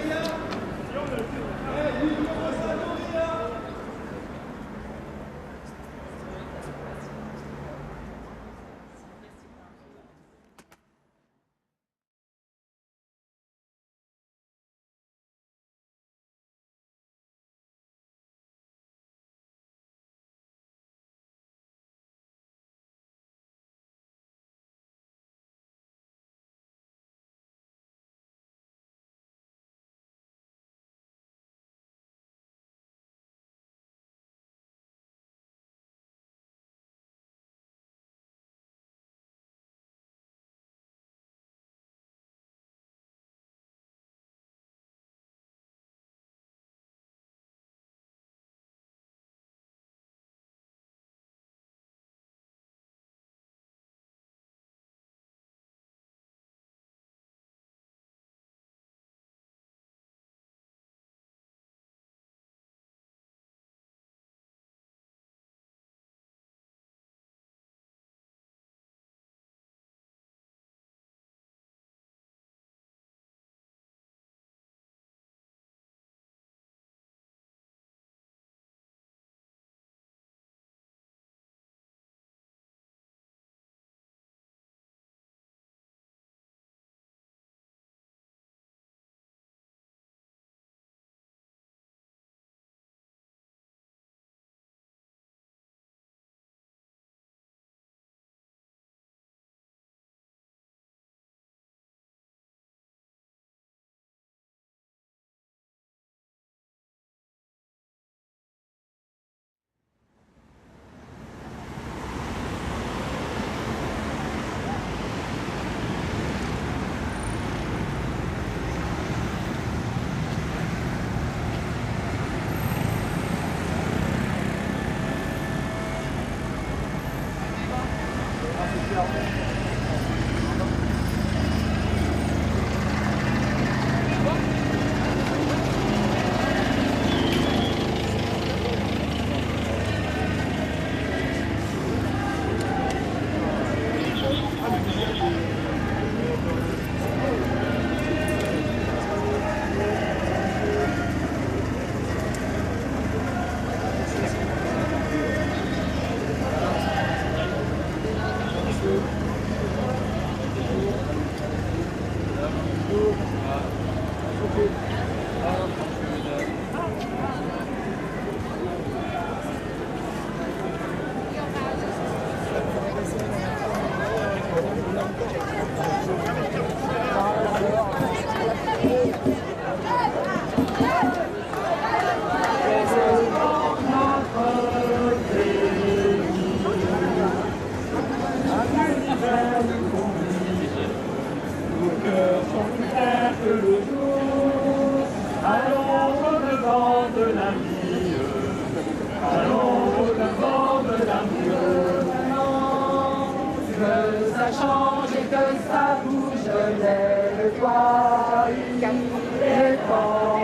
Speaker 6: ça change et que ça bouge, lève-toi, il est temps.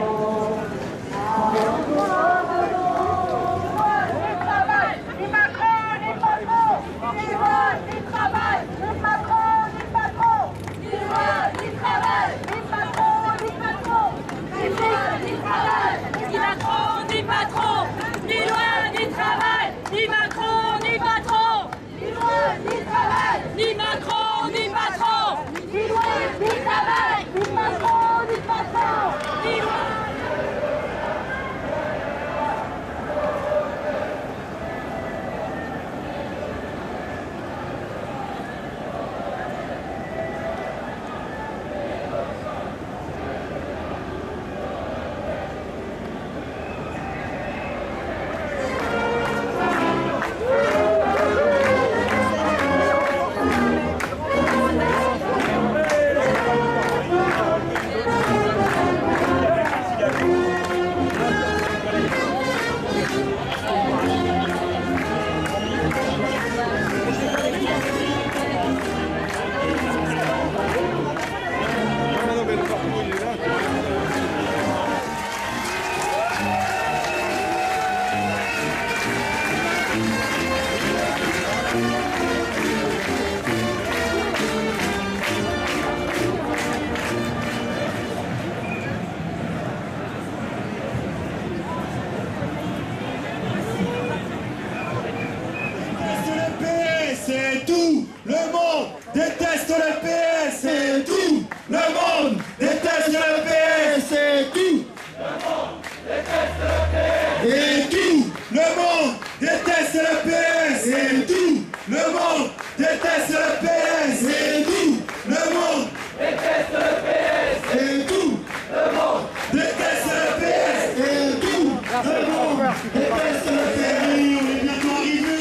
Speaker 9: C'est tout, le monde déteste le PS, c'est tout, le monde déteste le PS, c'est tout, le monde déteste le PS, et tout, le monde déteste le PS, et tout, le monde déteste le PS, et tout, le monde déteste le PS, et tout, le monde déteste le PS, et tout, le monde déteste le PS. On est bientôt arrivé.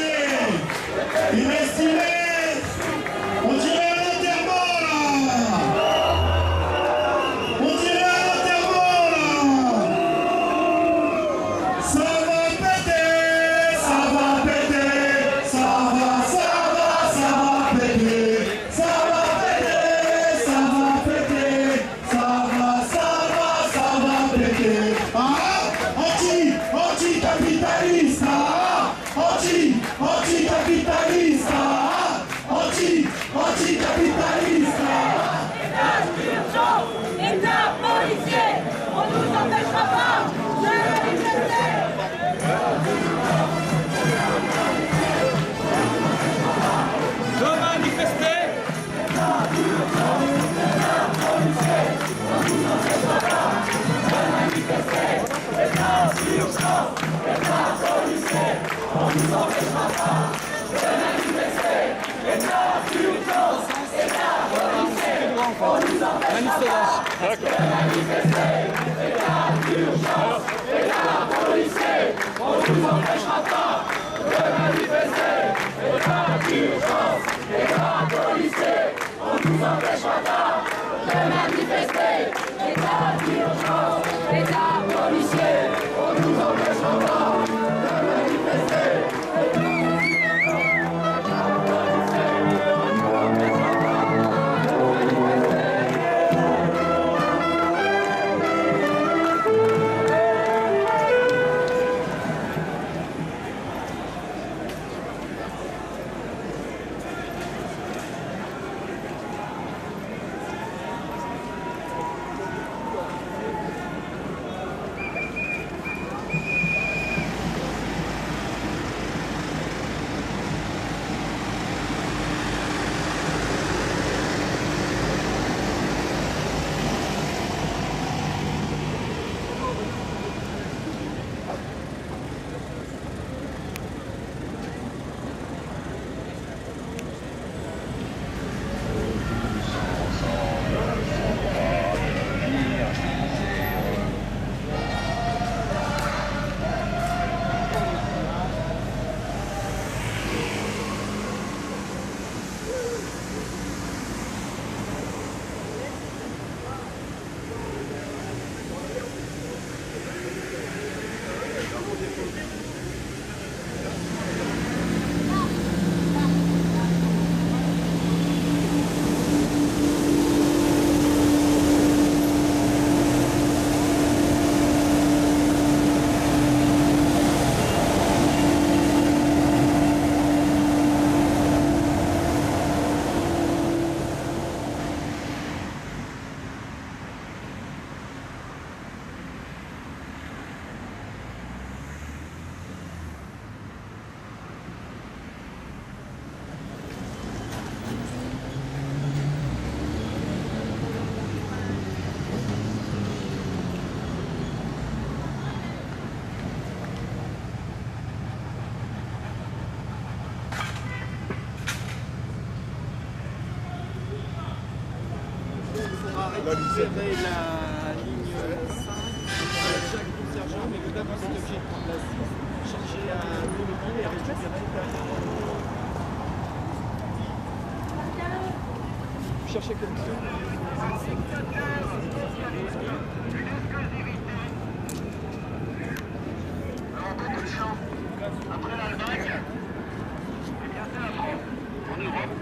Speaker 9: Il est stylé. On dirait un enterrement là. On dirait un enterrement là. Ça va péter, ça va péter, ça va péter, ça va péter, ça va péter, ça va péter. Ah, anti-capitaliste, anti-capitaliste, anti-capitaliste.
Speaker 6: État d'urgence, État policier, on ne nous empêchera pas de manifester.
Speaker 13: De manifester.
Speaker 6: État d'urgence, État policier, on ne nous empêchera pas de manifester. État d'urgence, État policier, on ne nous empêchera pas de manifester. État d'urgence, État policier, on nous empêchera pas de manifester. État d'urgence, État policier, on nous empêchera pas de manifester. État d'urgence, État policier, on nous empêchera pas de manifester. État d'urgence, État policier, on nous empêchera pas de manifester.
Speaker 8: récupérer la ligne 5, Jacques Sergent, mais vous avez cet objet de la 6, chercher à mobile et récupérer derrière. Vous cherchez connexion.
Speaker 6: Beaucoup de chance. Après l'Allemagne, et bien c'est la France en Europe.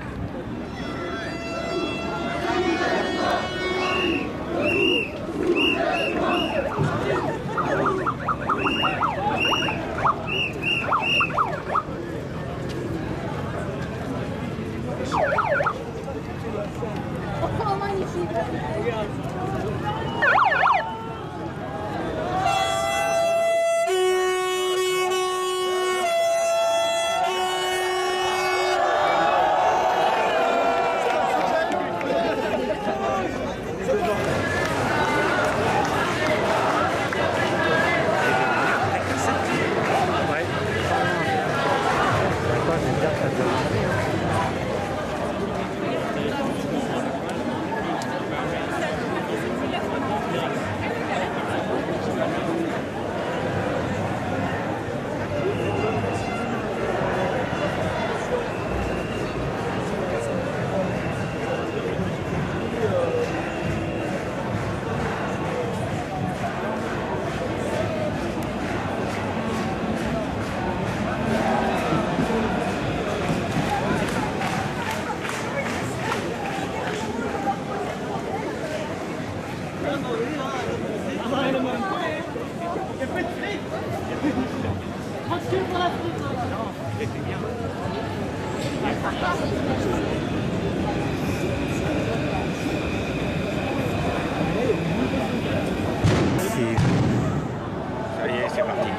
Speaker 12: Oh, magnifique!
Speaker 10: Ça y est, c'est parti.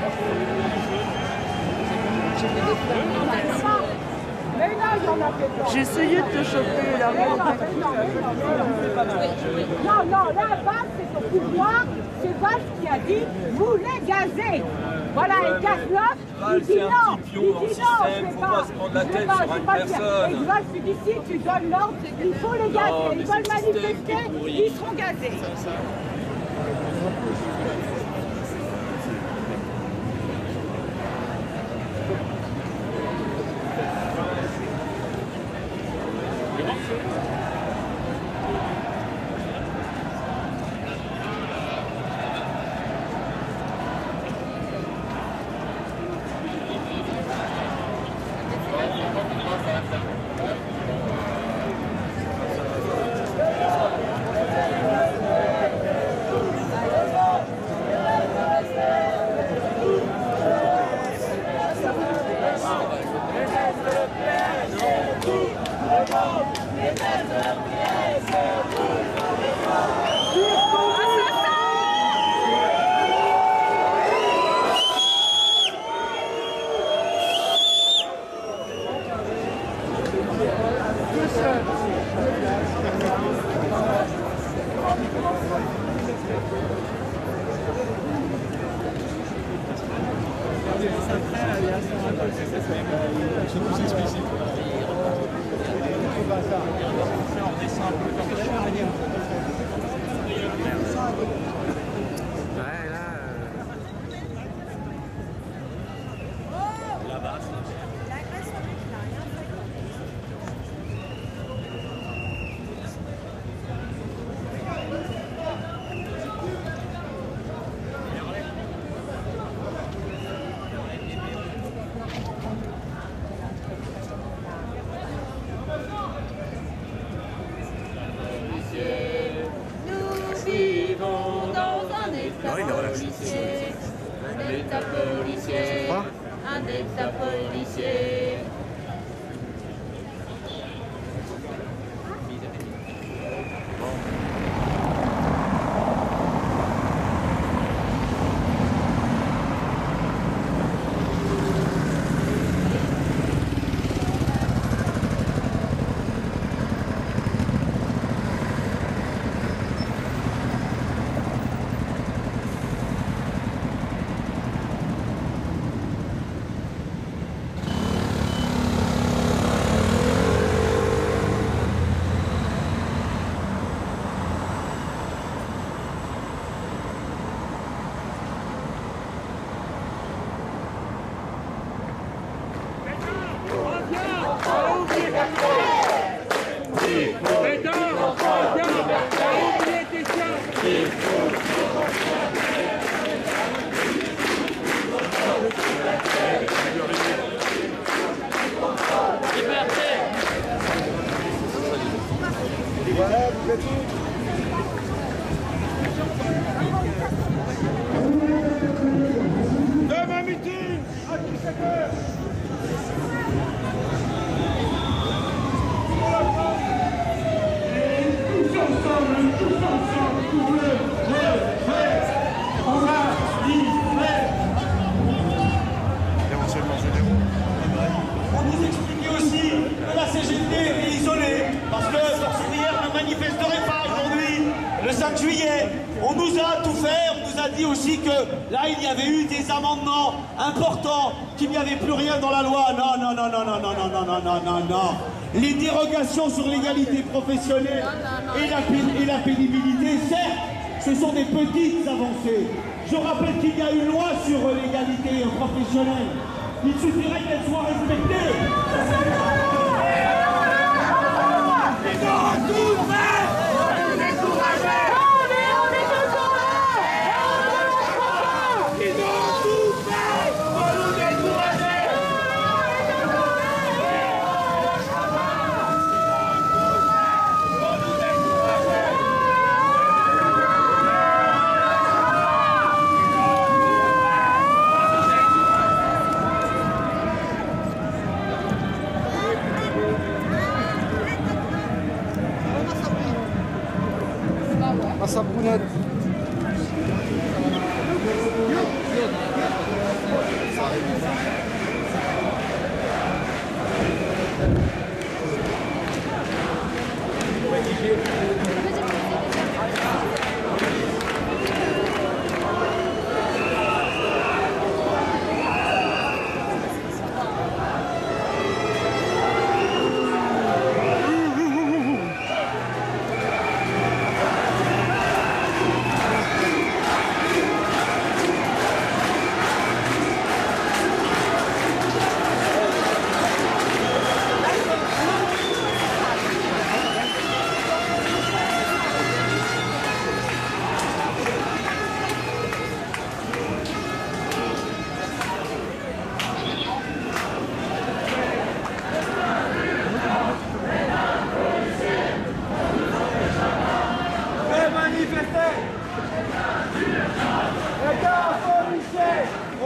Speaker 16: J'ai essayé de te choper là.
Speaker 17: Non, la base, c'est son pouvoir. C'est Valls qui a dit vous les gazez. Voilà, et Cazeneuve, il dit non. Il dit non, je vais pas.
Speaker 13: Se prendre la tête sur une personne.
Speaker 17: Et Valls lui dit si tu donnes l'ordre, il faut les gazer. Ils veulent manifester, ils seront gazés.
Speaker 16: Un état policier.
Speaker 6: Demain meeting à 17h. Tous ensemble, pour le refait. On va livrer.
Speaker 3: On nous expliquait aussi que la CGT est isolée, parce que Force ouvrière ne manifesterait pas aujourd'hui, le 5 juillet. On nous a tout fait, on nous a dit aussi que là il y avait eu des amendements importants, qu'il n'y avait plus rien dans la loi. Non, non, non, non, non, non, non, non, non, non, non, non. Les dérogations sur l'égalité professionnelle et la pénibilité, certes, ce sont des petites avancées. Je rappelle qu'il y a une loi sur l'égalité professionnelle. Il suffirait qu'elle soit respectée. Ils ont tout fait. On est découragés. On est découragés. Ils ont tout fait pour nous décourager.
Speaker 6: Massa Brunette.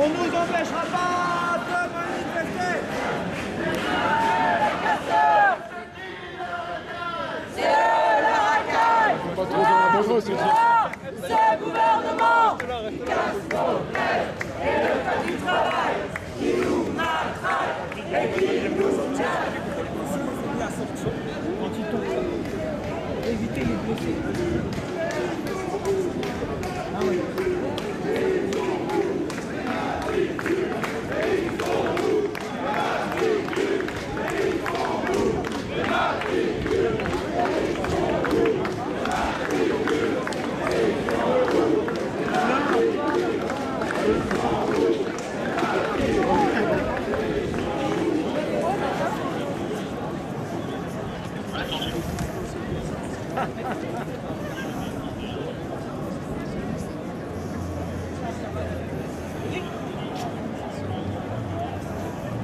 Speaker 6: On nous empêchera pas de manifester. C'est la racaille. Pas trop dangereux, c'est ce gouvernement qui casse nos rêves et le code du travail qui nous matraque et qui nous soutient. Éviter les blessés. Ah oui.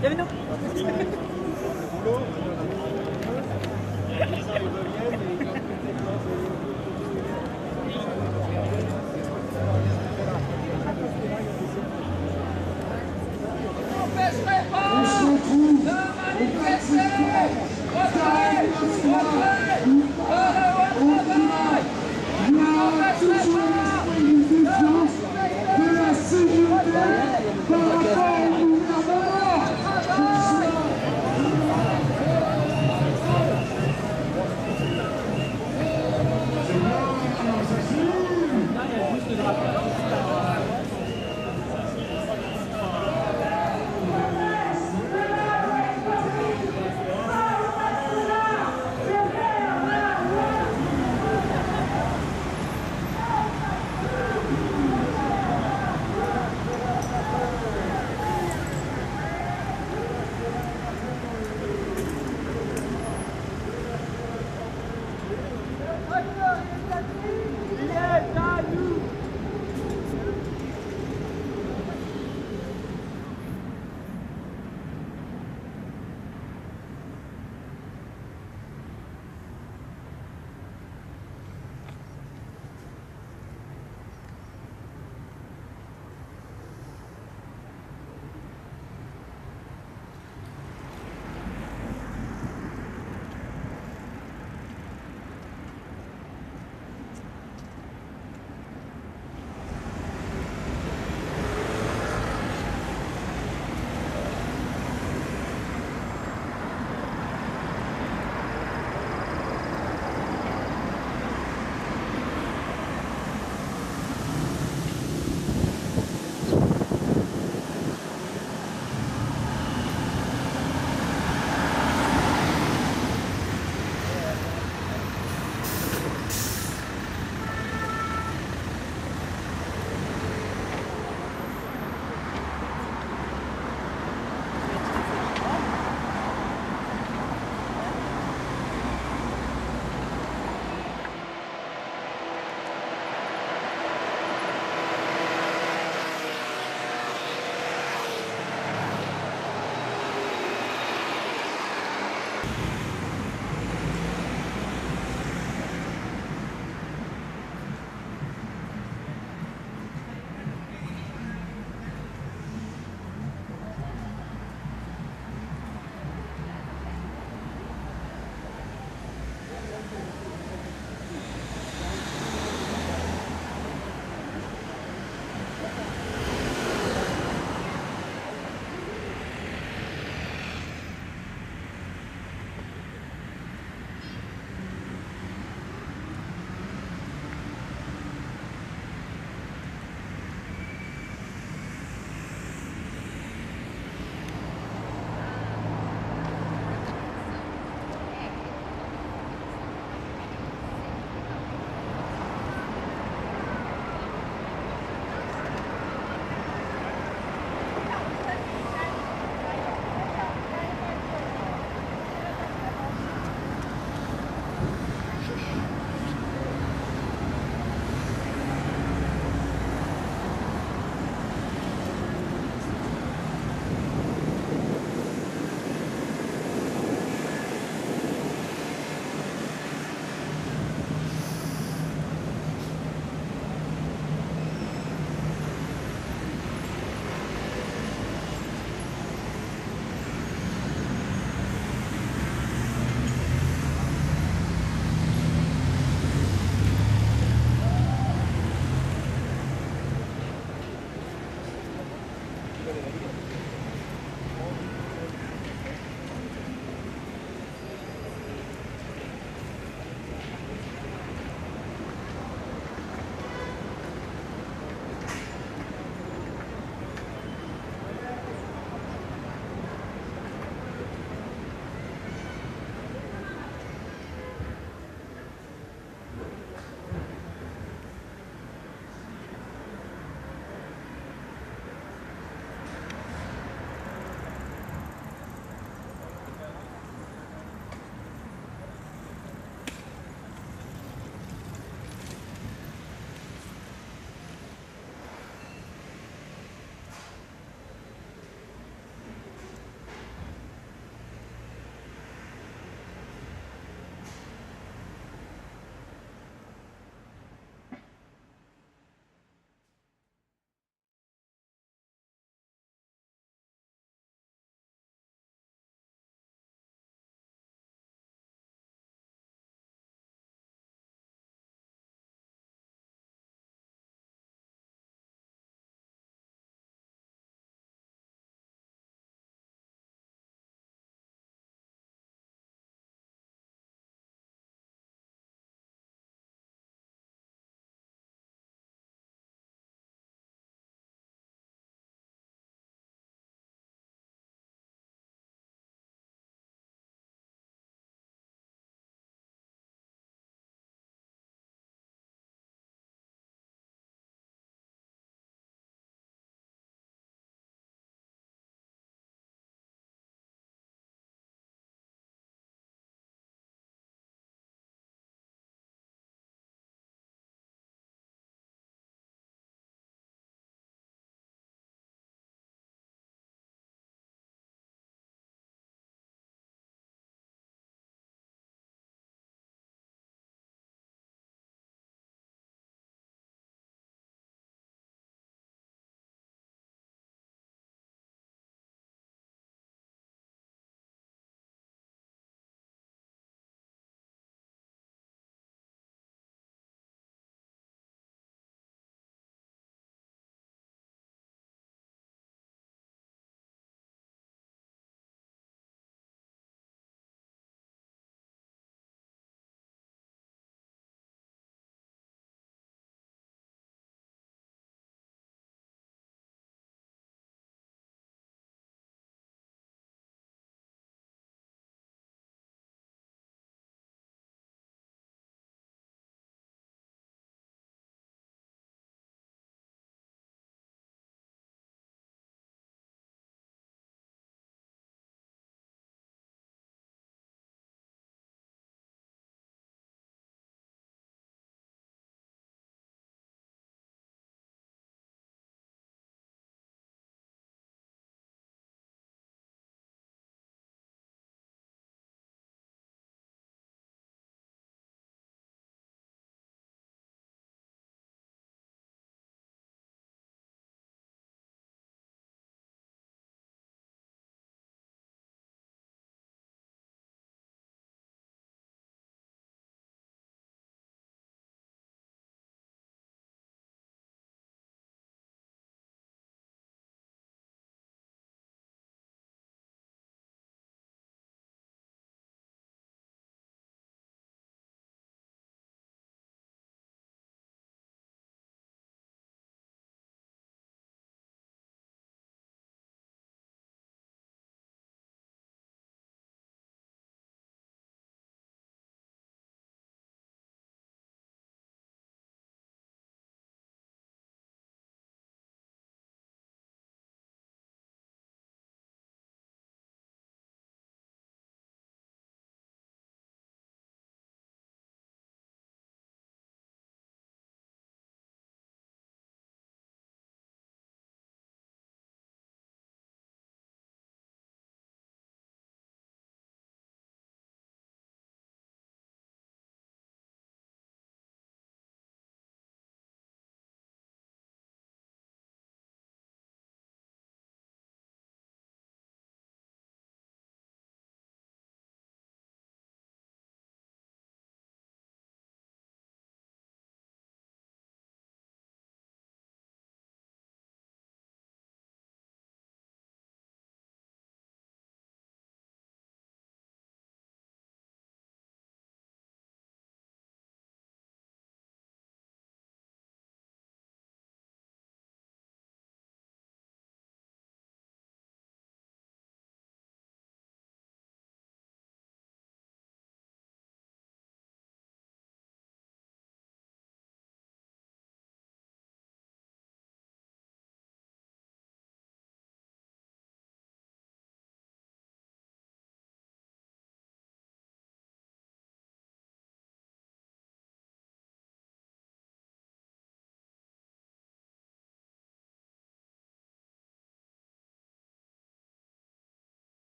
Speaker 6: Bienvenue.
Speaker 1: On se retrouve au 27 mai.